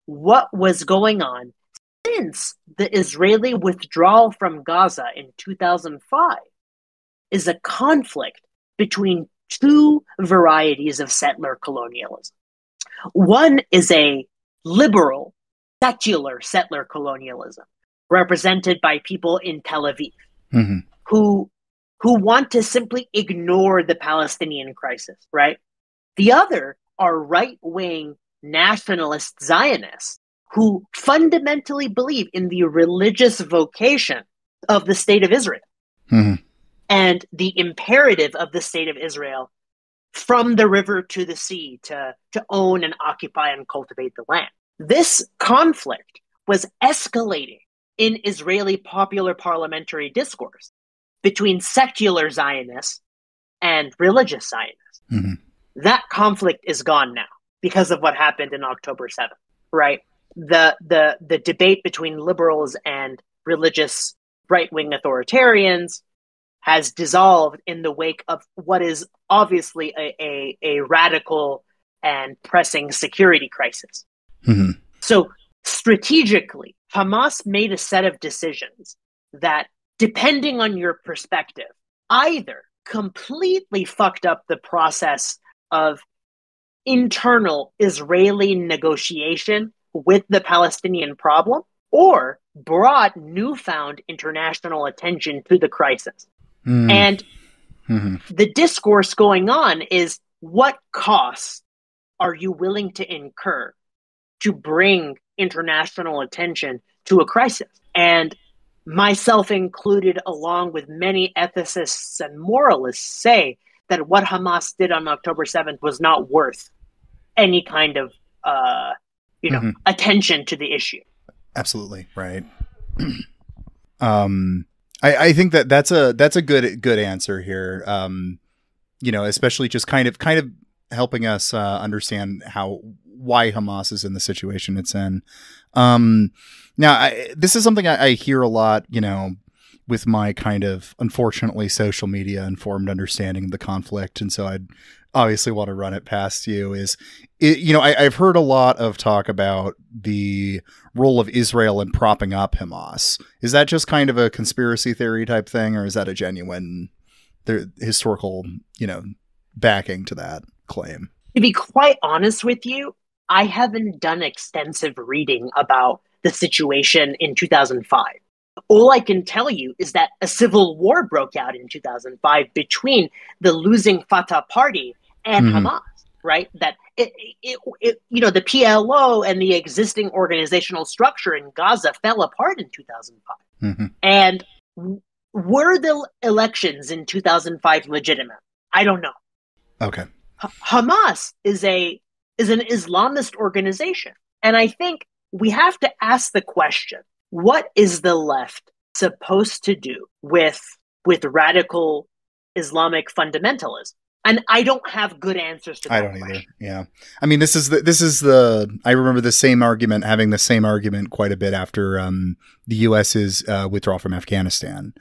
what was going on since the Israeli withdrawal from Gaza in 2005 is a conflict between two varieties of settler colonialism. One is a liberal, secular settler colonialism represented by people in Tel Aviv who want to simply ignore the Palestinian crisis, right? The other are right-wing nationalist Zionists who fundamentally believe in the religious vocation of the state of Israel and the imperative of the state of Israel from the river to the sea to own and occupy and cultivate the land. This conflict was escalating in Israeli popular parliamentary discourse between secular Zionists and religious Zionists. That conflict is gone now because of what happened in October 7th, right? the debate between liberals and religious right-wing authoritarians has dissolved in the wake of what is obviously a radical and pressing security crisis. Mm-hmm. So strategically, Hamas made a set of decisions that, depending on your perspective, either completely fucked up the process of internal Israeli negotiation with the Palestinian problem, or brought newfound international attention to the crisis. Mm. And Mm-hmm. the discourse going on is, what costs are you willing to incur to bring international attention to a crisis? And myself included, along with many ethicists and moralists, say that what Hamas did on October 7th was not worth any kind of Mm-hmm. attention to the issue. Absolutely right. I think that's a good answer here. Especially just kind of helping us understand why Hamas is in the situation it's in. Now, this is something I hear a lot, with my kind of, unfortunately, social media informed understanding of the conflict. And so I'd obviously want to run it past you I've heard a lot of talk about the role of Israel in propping up Hamas. Is that just kind of a conspiracy theory type thing, or is that a genuine historical, backing to that claim? To be quite honest with you, I haven't done extensive reading about the situation in 2005. All I can tell you is that a civil war broke out in 2005 between the losing Fatah party and Hamas, right? That the PLO and the existing organizational structure in Gaza fell apart in 2005. Mm-hmm. And were the elections in 2005 legitimate? I don't know. Okay. Hamas is an Islamist organization. And I think we have to ask the question, what is the left supposed to do with radical Islamic fundamentalism? And I don't have good answers to that. I don't either. Yeah. I mean, I remember having the same argument quite a bit after the US's withdrawal from Afghanistan.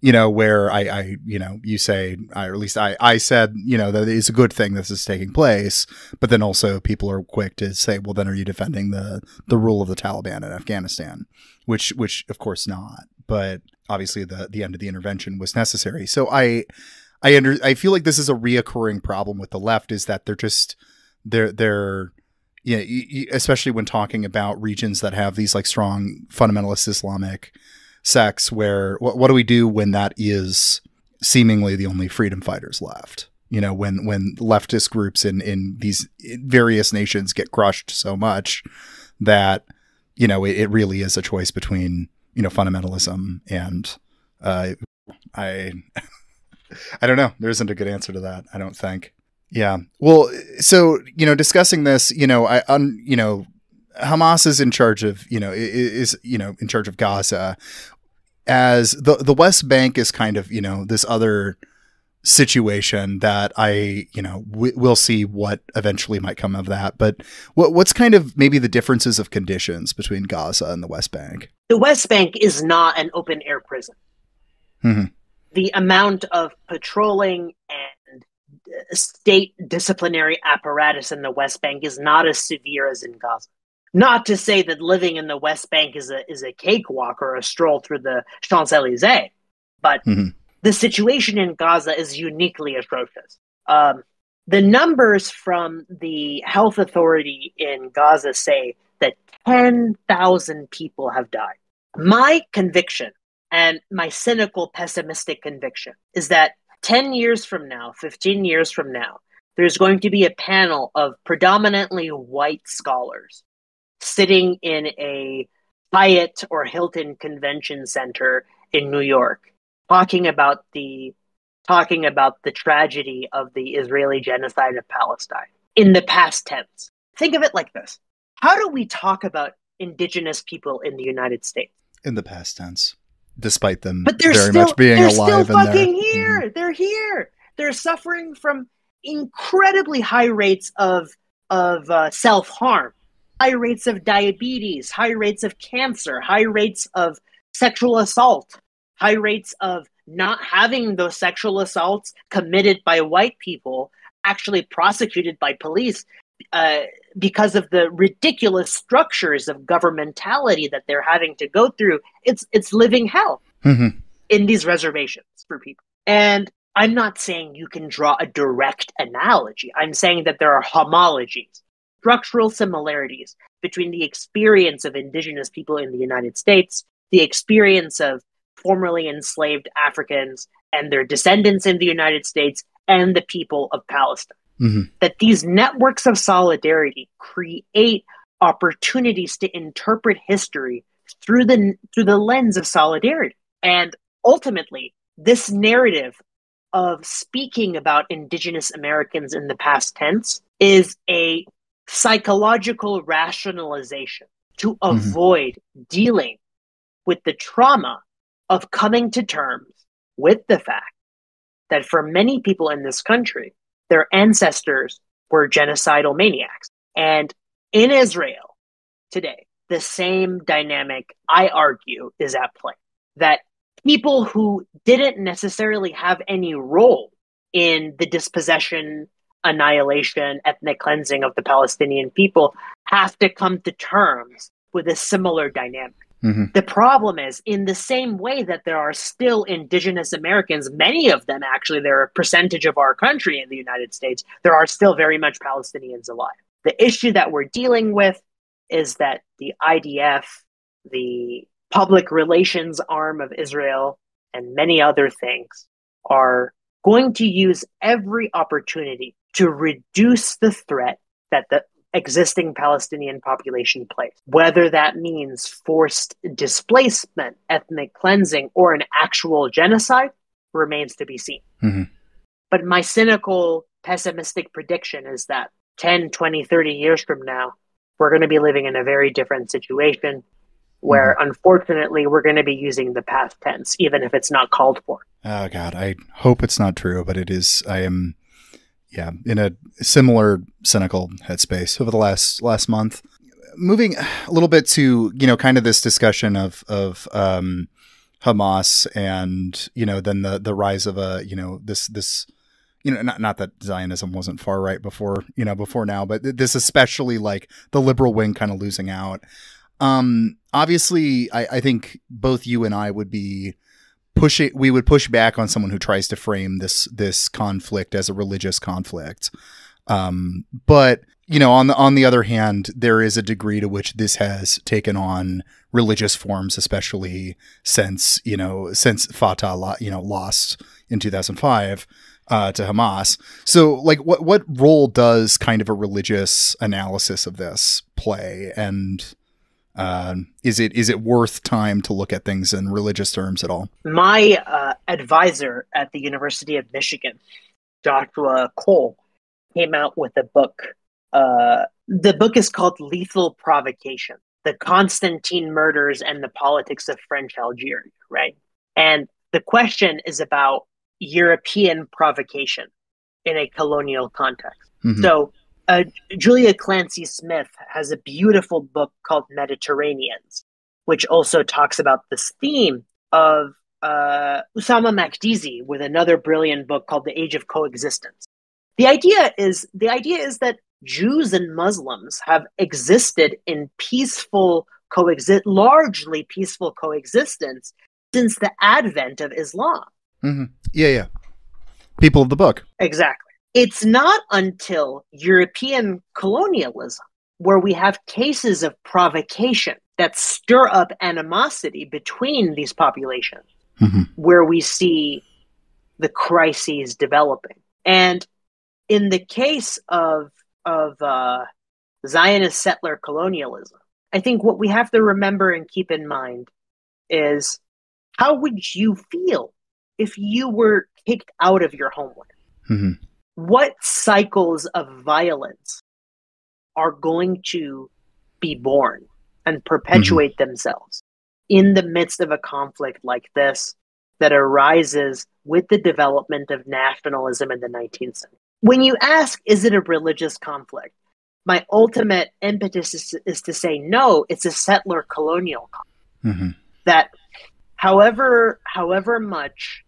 Where you say, or at least I said, that it's a good thing this is taking place, but then also people are quick to say, well, then are you defending the rule of the Taliban in Afghanistan? Which of course not, but obviously the end of the intervention was necessary. So I feel like this is a reoccurring problem with the left, is that they're especially when talking about regions that have these like strong fundamentalist Islamic sects, where what do we do when that is seemingly the only freedom fighters left? When leftist groups in these various nations get crushed so much that, it really is a choice between, fundamentalism and I don't know. There isn't a good answer to that, I don't think. Yeah. Well, so, discussing this, Hamas is in charge of, in charge of Gaza, as the West Bank is kind of, this other situation that we'll see what eventually might come of that. But what's kind of maybe the differences of conditions between Gaza and the West Bank? The West Bank is not an open air prison. Mm-hmm. The amount of patrolling and state disciplinary apparatus in the West Bank is not as severe as in Gaza. Not to say that living in the West Bank is a cakewalk or a stroll through the Champs-Élysées, but the situation in Gaza is uniquely atrocious. The numbers from the health authority in Gaza say that 10,000 people have died. My conviction, and my cynical, pessimistic conviction, is that 10 years from now, 15 years from now, there's going to be a panel of predominantly white scholars sitting in a Hyatt or Hilton convention center in New York, talking about the tragedy of the Israeli genocide of Palestine in the past tense. Think of it like this. How do we talk about indigenous people in the United States? In the past tense, despite them but they're very still, much being they're alive. Still fucking here. Mm-hmm. They're here. They're suffering from incredibly high rates of self-harm. high rates of diabetes, high rates of cancer, high rates of sexual assault, high rates of not having those sexual assaults committed by white people actually prosecuted by police because of the ridiculous structures of governmentality that they're having to go through. It's living hell in these reservations for people. And I'm not saying you can draw a direct analogy. I'm saying that there are homologies, structural similarities between the experience of indigenous people in the United States, the experience of formerly enslaved Africans and their descendants in the United States, and the people of Palestine. That these networks of solidarity create opportunities to interpret history through the lens of solidarity. And ultimately, this narrative of speaking about Indigenous Americans in the past tense is a psychological rationalization to avoid dealing with the trauma of coming to terms with the fact that for many people in this country, their ancestors were genocidal maniacs. And in Israel today, the same dynamic, I argue, is at play. That people who didn't necessarily have any role in the dispossession, annihilation, ethnic cleansing of the Palestinian people have to come to terms with a similar dynamic. The problem is, in the same way that there are still indigenous Americans, many of them actually, they're a percentage of our country in the United States, there are still very much Palestinians alive. The issue that we're dealing with is that the IDF, the public relations arm of Israel, and many other things are going to use every opportunity to reduce the threat that the existing Palestinian population plays. Whether that means forced displacement, ethnic cleansing, or an actual genocide remains to be seen. But my cynical, pessimistic prediction is that 10, 20, 30 years from now, we're going to be living in a very different situation where, unfortunately, we're going to be using the past tense, even if it's not called for. Oh, God, I hope it's not true, but it is. I am... Yeah, in a similar cynical headspace over the last month. Moving a little bit to, kind of this discussion of Hamas and, then the rise of this not that Zionism wasn't far right before now, but this especially like the liberal wing kind of losing out. Obviously, I think both you and I would be we would push back on someone who tries to frame this conflict as a religious conflict. But, on the other hand, there is a degree to which this has taken on religious forms, especially since Fatah, lost in 2005 to Hamas. So like what role does kind of a religious analysis of this play? And is it worth time to look at things in religious terms at all? My advisor at the University of Michigan, Joshua Cole, came out with a book. The book is called Lethal Provocation: The Constantine Murders and the Politics of French Algeria, right? And the question is about European provocation in a colonial context. So Julia Clancy Smith has a beautiful book called Mediterraneans, which also talks about this theme of Usama Makdizi with another brilliant book called The Age of Coexistence. The idea is that Jews and Muslims have existed in largely peaceful coexistence since the advent of Islam. Yeah. People of the book. Exactly. It's not until European colonialism where we have cases of provocation that stir up animosity between these populations, where we see the crises developing. And in the case of Zionist settler colonialism, I think what we have to remember and keep in mind is, how would you feel if you were kicked out of your homeland? What cycles of violence are going to be born and perpetuate themselves in the midst of a conflict like this that arises with the development of nationalism in the 19th century? When you ask, is it a religious conflict? my ultimate impetus is to say, no, it's a settler colonial conflict. Mm-hmm. That however much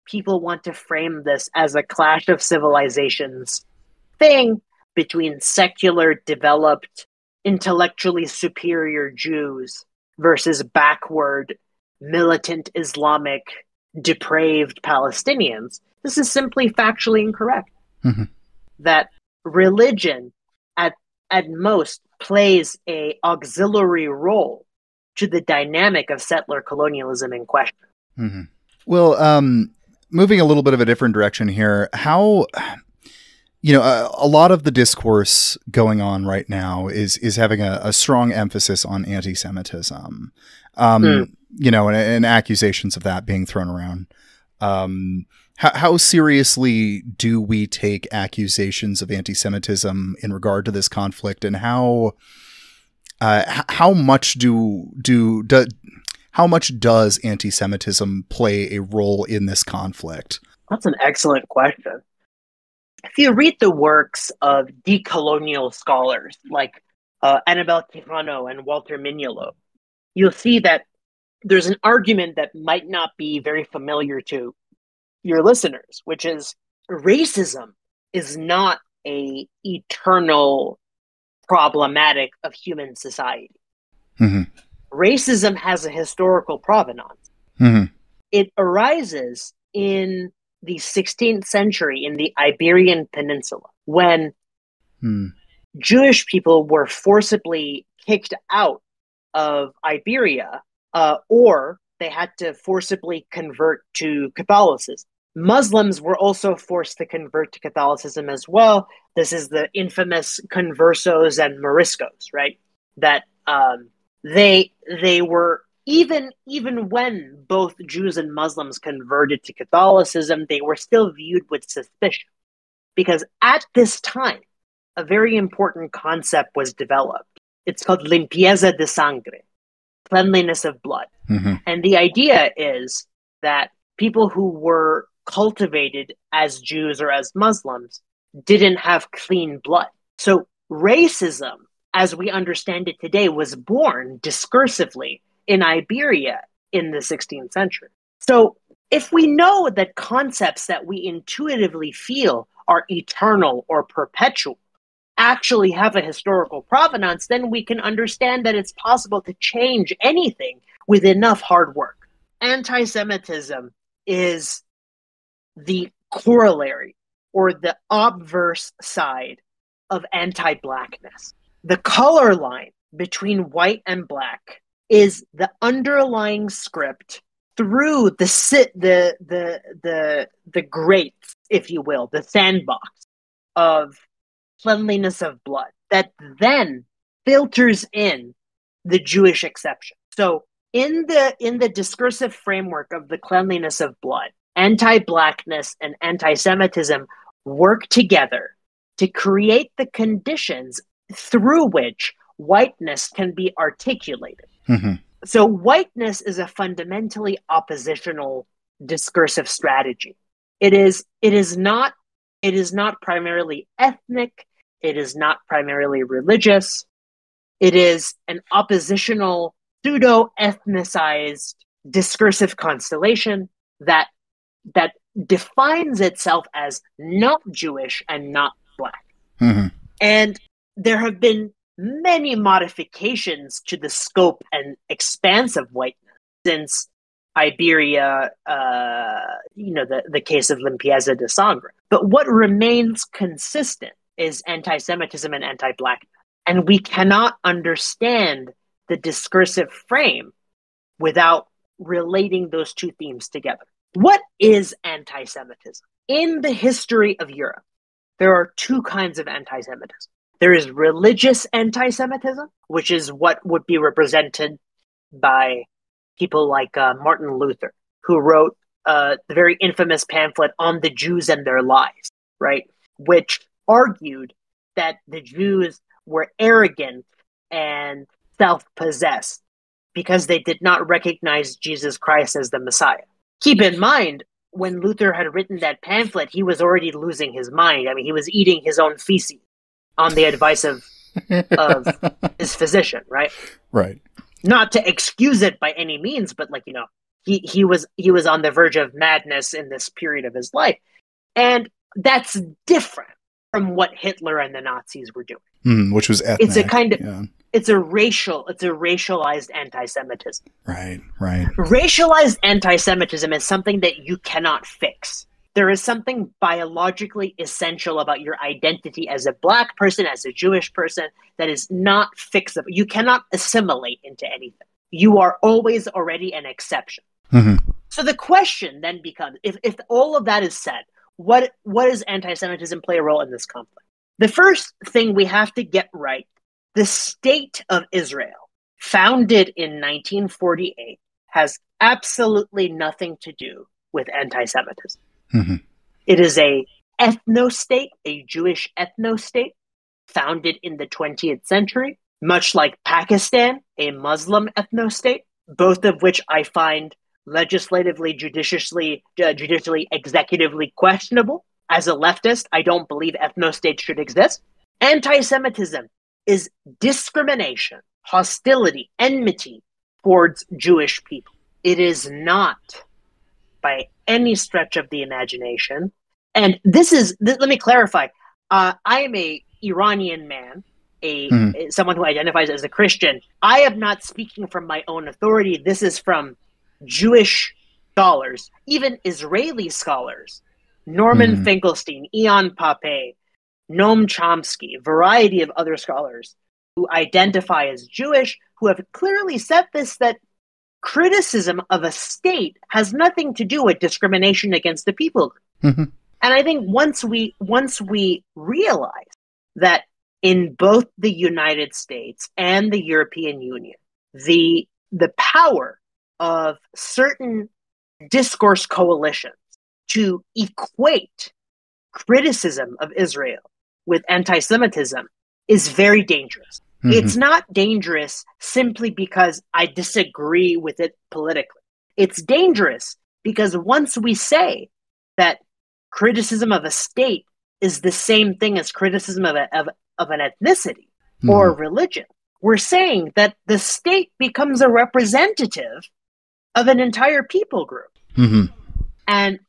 people want to frame this as a clash of civilizations thing between secular, developed, intellectually superior Jews versus backward, militant Islamic, depraved Palestinians, this is simply factually incorrect. Mm-hmm. That religion at most plays a auxiliary role to the dynamic of settler colonialism in question. Mm-hmm. Well, moving a little bit of a different direction here, how, a lot of the discourse going on right now is having a strong emphasis on anti-Semitism, and accusations of that being thrown around. How seriously do we take accusations of anti-Semitism in regard to this conflict, and how much how much does anti-Semitism play a role in this conflict? That's an excellent question. If you read the works of decolonial scholars like Annabelle Quijano and Walter Mignolo, you'll see that there's an argument that might not be very familiar to your listeners, which is racism is not a eternal problematic of human society. Mm-hmm. Racism has a historical provenance. Mm-hmm. It arises in the 16th century in the Iberian Peninsula when Jewish people were forcibly kicked out of Iberia, or they had to forcibly convert to Catholicism. Muslims were also forced to convert to Catholicism as well. This is the infamous conversos and moriscos, right? That they were even when both Jews and Muslims converted to Catholicism, they were still viewed with suspicion, because at this time, a very important concept was developed. It's called limpieza de sangre, cleanliness of blood. Mm-hmm. And the idea is that people who were cultivated as Jews or as Muslims didn't have clean blood. So racism, as we understand it today, was born discursively in Iberia in the 16th century. So if we know that concepts that we intuitively feel are eternal or perpetual actually have a historical provenance, then we can understand that it's possible to change anything with enough hard work. Anti-Semitism is the corollary or the obverse side of anti-blackness. The color line between white and black is the underlying script through the grate, if you will, the sandbox of cleanliness of blood that then filters in the Jewish exception. So in the discursive framework of the cleanliness of blood, anti-blackness and anti-Semitism work together to create the conditions through which whiteness can be articulated. Mm-hmm. So whiteness is a fundamentally oppositional discursive strategy. It is not primarily ethnic. It is not primarily religious. It is an oppositional, pseudo-ethnicized discursive constellation that defines itself as not Jewish and not black. Mm-hmm. And there have been many modifications to the scope and expanse of whiteness since Iberia, the case of Limpieza de Sangre. But what remains consistent is anti-Semitism and anti-blackness. And we cannot understand the discursive frame without relating those two themes together. What is anti-Semitism? In the history of Europe, there are two kinds of anti-Semitism. There is religious anti-Semitism, which is what would be represented by people like Martin Luther, who wrote the very infamous pamphlet On the Jews and Their Lies, right? Which argued that the Jews were arrogant and self-possessed because they did not recognize Jesus Christ as the Messiah. Keep in mind, when Luther had written that pamphlet, he was already losing his mind. I mean, he was eating his own feces on the advice of of his physician, right? Right. Not to excuse it by any means, but like, he was on the verge of madness in this period of his life. And that's different from what Hitler and the Nazis were doing. Which was ethnic. It's a kind of it's a racialized anti-Semitism. Right, right. Racialized anti-Semitism is something that you cannot fix. There is something biologically essential about your identity as a Black person, as a Jewish person, that is not fixable. You cannot assimilate into anything. You are always already an exception. Mm-hmm. So the question then becomes, if all of that is said, what does anti-Semitism play a role in this conflict? The first thing we have to get right, the state of Israel, founded in 1948, has absolutely nothing to do with anti-Semitism. Mm-hmm. It is a ethno-state, a Jewish ethno-state, founded in the 20th century, much like Pakistan, a Muslim ethno-state, both of which I find legislatively, judicially, executively questionable. As a leftist, I don't believe ethno-states should exist. Anti-Semitism is discrimination, hostility, enmity towards Jewish people. It is not, by any stretch of the imagination, and let me clarify, I am a Iranian man, someone who identifies as a Christian. I am not speaking from my own authority. This is from Jewish scholars, even Israeli scholars, Norman Finkelstein, Ian Pape, Noam Chomsky, a variety of other scholars who identify as Jewish, who have clearly said this, that criticism of a state has nothing to do with discrimination against the people. Mm-hmm. And I think once we realize that in both the United States and the European Union, the power of certain discourse coalitions to equate criticism of Israel with anti-Semitism is very dangerous. Mm-hmm. It's not dangerous simply because I disagree with it politically. It's dangerous because once we say that criticism of a state is the same thing as criticism of an ethnicity or religion, we're saying that the state becomes a representative of an entire people group. Mm-hmm. And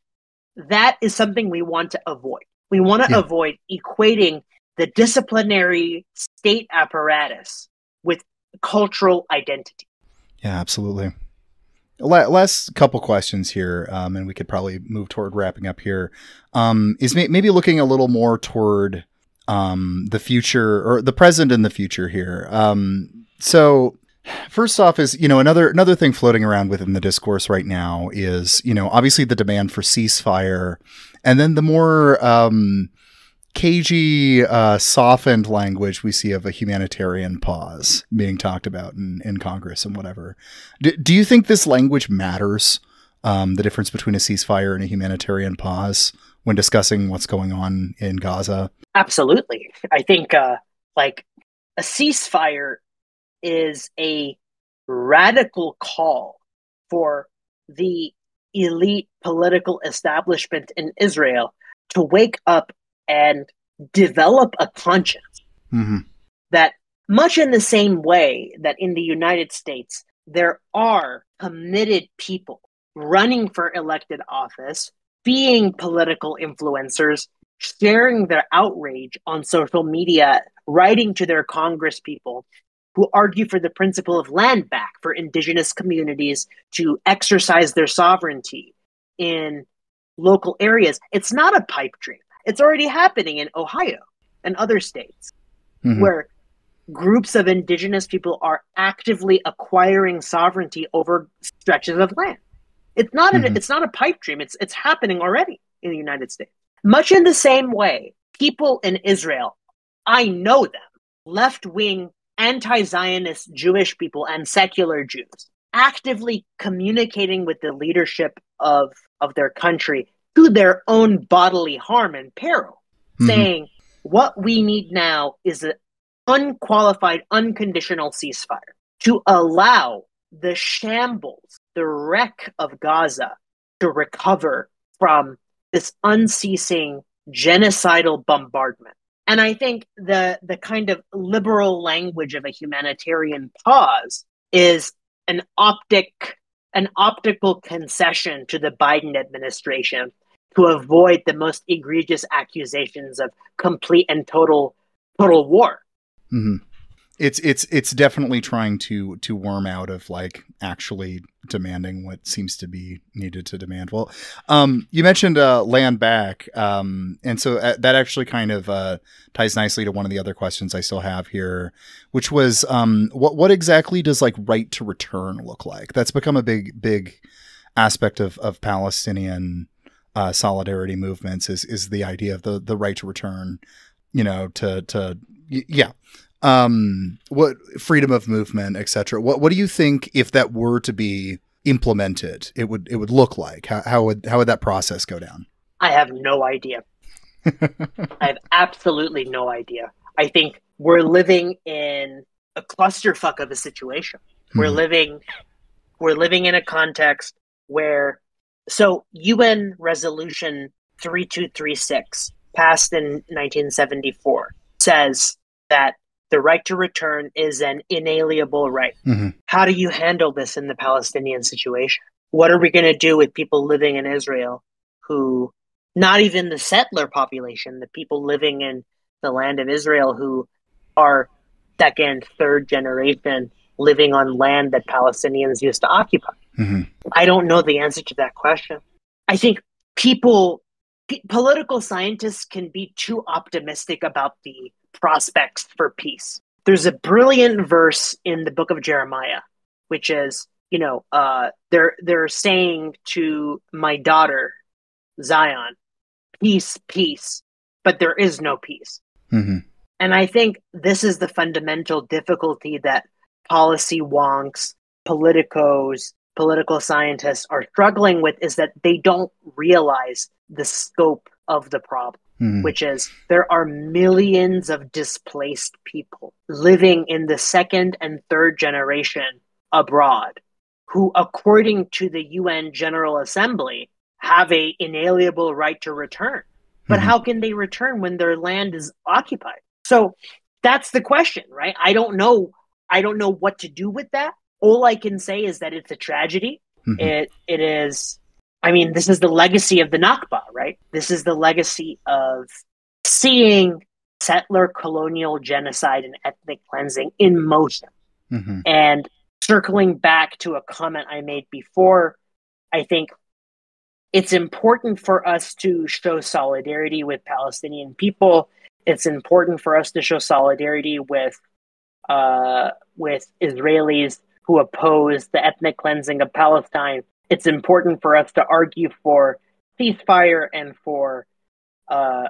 that is something we want to avoid. We want to avoid equating the disciplinary state apparatus with cultural identity. Yeah, absolutely. Last couple questions here, and we could probably move toward wrapping up here. Is maybe looking a little more toward the future, or the present and the future here. So first off is, another thing floating around within the discourse right now is, obviously the demand for ceasefire, and then the more cagey, softened language we see of a humanitarian pause being talked about in Congress and whatever. Do you think this language matters, the difference between a ceasefire and a humanitarian pause when discussing what's going on in Gaza? Absolutely. I think a ceasefire is a radical call for the elite political establishment in Israel to wake up and develop a conscience that, much in the same way that in the United States, there are committed people running for elected office, being political influencers, sharing their outrage on social media, writing to their Congress people who argue for the principle of land back for indigenous communities to exercise their sovereignty in local areas. It's not a pipe dream. It's already happening in Ohio and other states where groups of indigenous people are actively acquiring sovereignty over stretches of land. It's not a pipe dream. It's happening already in the United States. Much in the same way, people in Israel, I know them, left-wing, anti-Zionist Jewish people and secular Jews, actively communicating with the leadership of their country to their own bodily harm and peril, saying, what we need now is an unqualified, unconditional ceasefire to allow the shambles, the wreck of Gaza to recover from this unceasing genocidal bombardment. And I think the kind of liberal language of a humanitarian pause is an optical concession to the Biden administration to avoid the most egregious accusations of complete and total war. Mm-hmm. It's definitely trying to worm out of like actually demanding what seems to be needed to demand. Well, you mentioned land back, and so that actually kind of ties nicely to one of the other questions I still have here, which was what exactly does like right to return look like? That's become a big aspect of Palestinian solidarity movements is the idea of the right to return, what freedom of movement, etc. What do you think, if that were to be implemented, it would look like? How would that process go down? I have no idea. I have absolutely no idea. I think we're living in a clusterfuck of a situation. We're living in a context where, so UN Resolution 3236, passed in 1974, says that the right to return is an inalienable right. Mm-hmm. How do you handle this in the Palestinian situation? What are we going to do with people living in Israel who, not even the settler population, the people living in the land of Israel who are second, third generation living on land that Palestinians used to occupy? Mm-hmm. I don't know the answer to that question. I think political scientists can be too optimistic about the prospects for peace. There's a brilliant verse in the book of Jeremiah, which is, they're saying to my daughter, Zion, peace, peace, but there is no peace. Mm-hmm. And I think this is the fundamental difficulty that policy wonks, politicos, political scientists are struggling with, is that they don't realize the scope of the problem, which is there are millions of displaced people living in the second and third generation abroad who, according to the UN General Assembly, have an inalienable right to return. But how can they return when their land is occupied? So that's the question, right? I don't know what to do with that. All I can say is that it's a tragedy. It is, this is the legacy of the Nakba, right? This is the legacy of seeing settler colonial genocide and ethnic cleansing in motion. And circling back to a comment I made before, I think it's important for us to show solidarity with Palestinian people. It's important for us to show solidarity with Israelis who oppose the ethnic cleansing of Palestine. It's important for us to argue for ceasefire and for a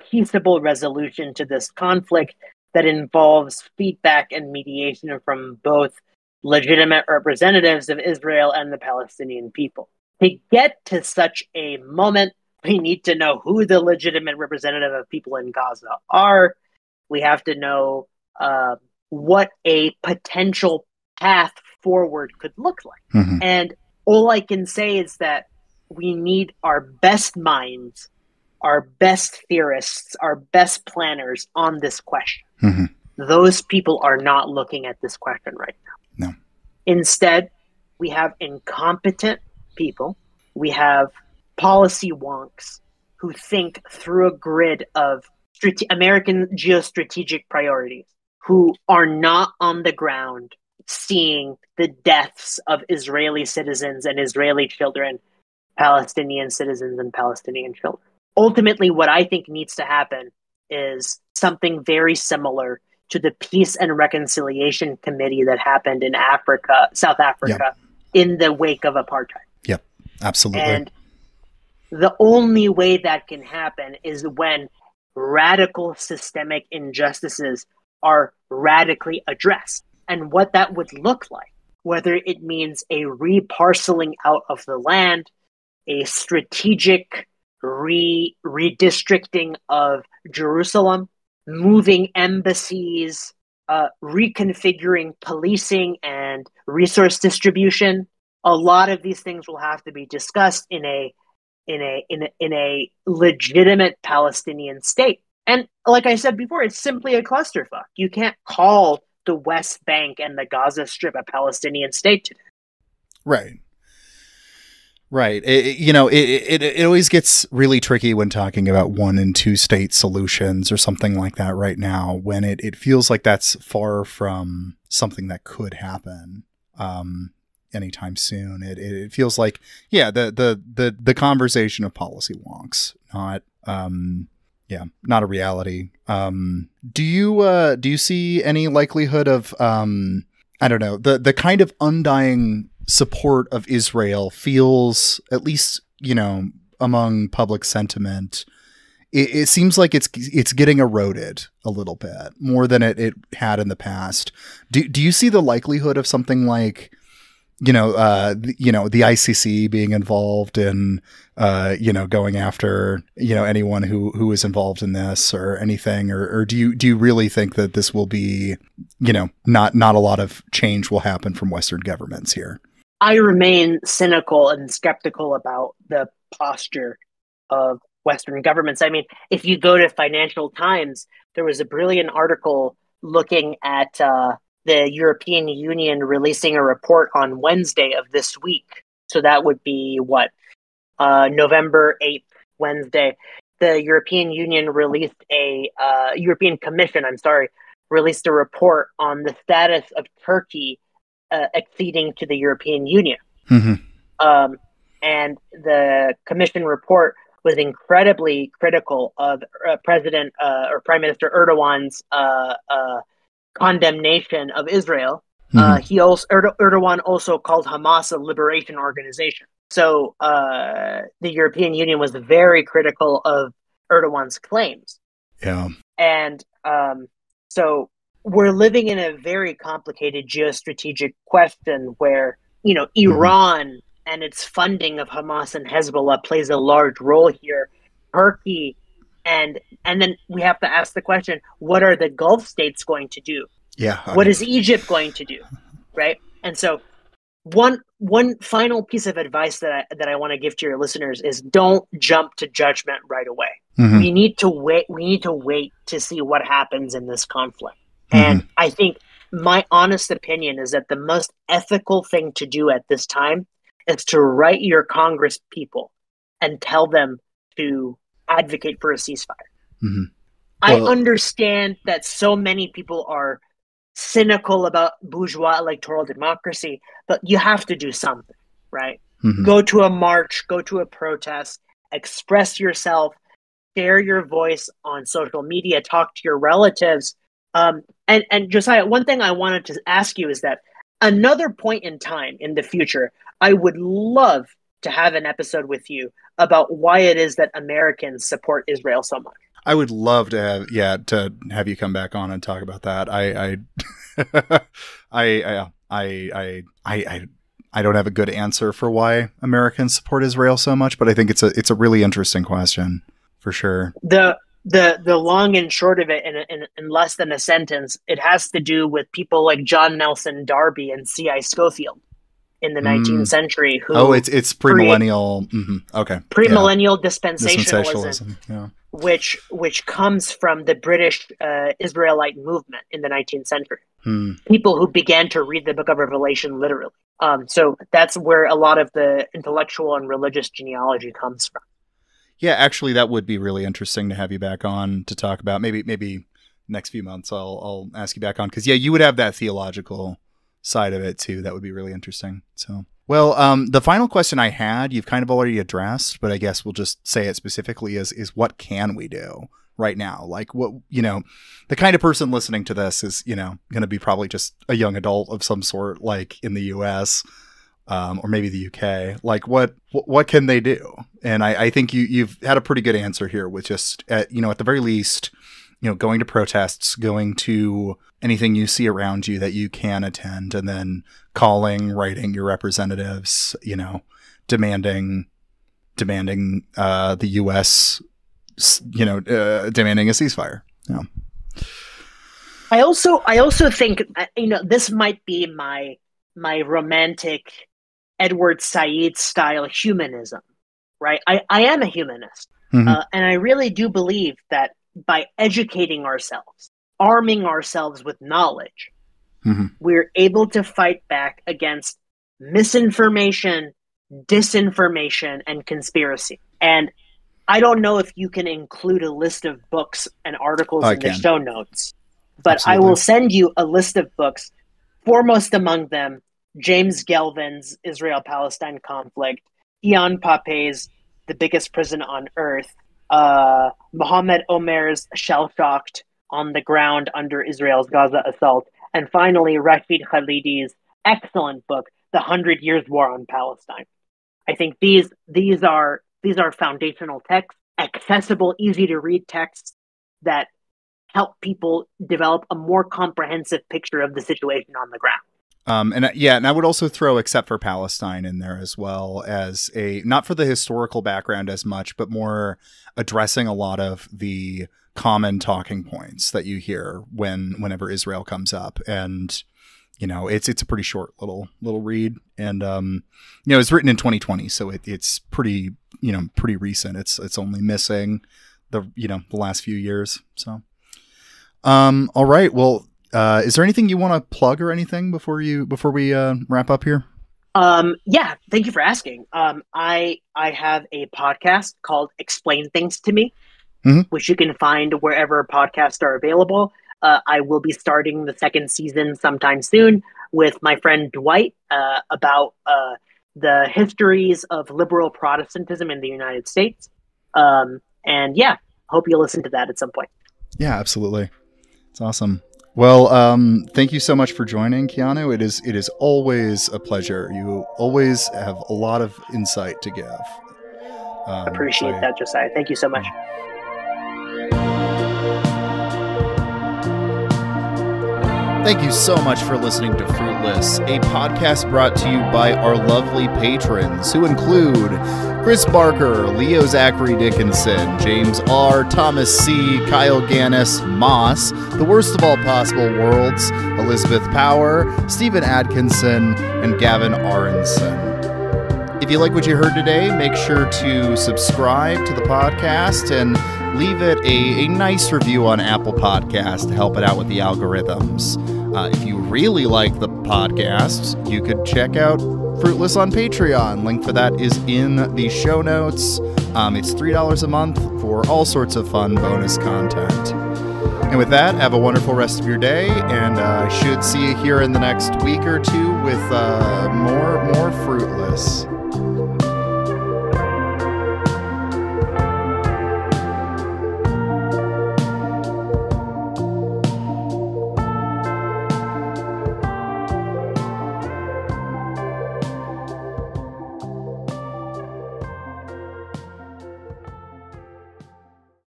peaceable resolution to this conflict that involves feedback and mediation from both legitimate representatives of Israel and the Palestinian people. To get to such a moment, we need to know who the legitimate representative of people in Gaza are. We have to know what a potential path forward could look like. And all I can say is that we need our best minds, our best theorists, our best planners on this question. Those people are not looking at this question right now. No. Instead, we have incompetent people. We have policy wonks who think through a grid of American geostrategic priorities, who are not on the ground seeing the deaths of Israeli citizens and Israeli children, Palestinian citizens and Palestinian children. Ultimately, what I think needs to happen is something very similar to the Peace and Reconciliation Committee that happened in South Africa, in the wake of apartheid. Yep, absolutely. And the only way that can happen is when radical systemic injustices are radically addressed. And what that would look like, whether it means a reparceling out of the land, a strategic redistricting of Jerusalem, moving embassies, reconfiguring policing and resource distribution. A lot of these things will have to be discussed in a legitimate Palestinian state. And like I said before, it's simply a clusterfuck. You can't call the West Bank and the Gaza Strip a Palestinian state today. Right. Right. It always gets really tricky when talking about 1 and 2 state solutions or something like that right now, when it feels like that's far from something that could happen anytime soon. It feels like, yeah, the conversation of policy wonks, not a reality. Do you see any likelihood of I don't know, the kind of undying support of Israel feels, at least, among public sentiment, it seems like it's getting eroded a little bit more than it had in the past. Do you see the likelihood of something like, the ICC being involved in, going after, anyone who is involved in this or anything, or do you really think that this will be, not a lot of change will happen from Western governments here? I remain cynical and skeptical about the posture of Western governments. I mean, if you go to Financial Times, there was a brilliant article looking at the European Union releasing a report on Wednesday of this week. So that would be November 8th, Wednesday. The European Union released European Commission, released a report on the status of Turkey acceding to the European Union. Mm-hmm. And the Commission report was incredibly critical of President or Prime Minister Erdogan's condemnation of Israel. Mm-hmm. Erdogan also called Hamas a liberation organization. So the European Union was very critical of Erdogan's claims. Yeah. And so we're living in a very complicated geostrategic question where, Iran mm-hmm. and its funding of Hamas and Hezbollah plays a large role here. Turkey, and then we have to ask the question, what are the Gulf states going to do? Yeah. What is Egypt going to do? Right? And so one final piece of advice that I want to give to your listeners is don't jump to judgment right away. Mm-hmm. We need to wait to see what happens in this conflict. Mm-hmm. And I think my honest opinion is that the most ethical thing to do at this time is to write your Congress people and tell them to advocate for a ceasefire. Mm-hmm. I understand that so many people are cynical about bourgeois electoral democracy, but you have to do something, right? Mm-hmm. Go to a march, go to a protest, express yourself, share your voice on social media, talk to your relatives. And Josiah, one thing I wanted to ask you is that another point in time in the future, I would love to have an episode with you about why it is that Americans support Israel so much. I would love to have you come back on and talk about that. I don't have a good answer for why Americans support Israel so much, but I think it's a really interesting question for sure. The long and short of it, in less than a sentence, it has to do with people like John Nelson Darby and C.I. Scofield in the 19th century. It's premillennial. Mm-hmm. Okay. Premillennial dispensationalism. Yeah. Which comes from the British Israelite movement in the 19th century. People who began to read the Book of Revelation literally. So that's where a lot of the intellectual and religious genealogy comes from. Yeah, actually, that would be really interesting to have you back on to talk about. Maybe next few months I'll ask you back on, because you would have that theological side of it too. That would be really interesting. So. Well, the final question I had, you've kind of already addressed, but I guess we'll just say it specifically is what can we do right now? Like what, the kind of person listening to this is, going to be probably just a young adult of some sort, like in the US, or maybe the UK. Like what can they do? And I think you've had a pretty good answer here with just, at the very least, going to protests, going to anything you see around you that you can attend, and then writing your representatives, demanding the U.S., demanding a ceasefire. Yeah. I also think, this might be my romantic Edward Said style humanism, right? I am a humanist, mm-hmm. And I really do believe that by educating ourselves, arming ourselves with knowledge, Mm-hmm. we're able to fight back against misinformation, disinformation, and conspiracy. And I don't know if you can include a list of books and articles in the show notes, but Absolutely. I will send you a list of books, foremost among them, James Gelvin's Israel-Palestine conflict, Ian Pape's The Biggest Prison on Earth, Mohammed Omer's Shell-Shocked on the Ground Under Israel's Gaza Assault, and finally Rashid Khalidi's excellent book, The 100 Years' War on Palestine. I think these are foundational texts, accessible, easy to read texts that help people develop a more comprehensive picture of the situation on the ground. And I would also throw Except for Palestine in there as well, as not for the historical background as much, but more addressing a lot of the common talking points that you hear whenever Israel comes up. And, it's a pretty short little read. And, it's written in 2020, so it's pretty recent. It's only missing the last few years. So, all right. Well, is there anything you want to plug or anything before we wrap up here? Yeah, thank you for asking. I have a podcast called Explain Things to Me, mm-hmm. which you can find wherever podcasts are available. I will be starting the second season sometime soon with my friend Dwight about the histories of liberal Protestantism in the United States. And yeah, hope you'll listen to that at some point. Yeah, absolutely. It's awesome. Well, thank you so much for joining, Keanu. It is always a pleasure. You always have a lot of insight to give. Appreciate that, Josiah. Thank you so much. Thank you so much for listening to Fruitless, a podcast brought to you by our lovely patrons, who include Chris Barker, Leo Zachary Dickinson, James R., Thomas C., Kyle Gannis, Moss, The Worst of All Possible Worlds, Elizabeth Power, Stephen Atkinson, and Gavin Aronson. If you like what you heard today, make sure to subscribe to the podcast and leave it a nice review on Apple Podcasts to help it out with the algorithms. If you really like the podcast, you could check out Fruitless on Patreon. Link for that is in the show notes. It's $3 a month for all sorts of fun bonus content. And with that, have a wonderful rest of your day, and I should see you here in the next week or two with more Fruitless.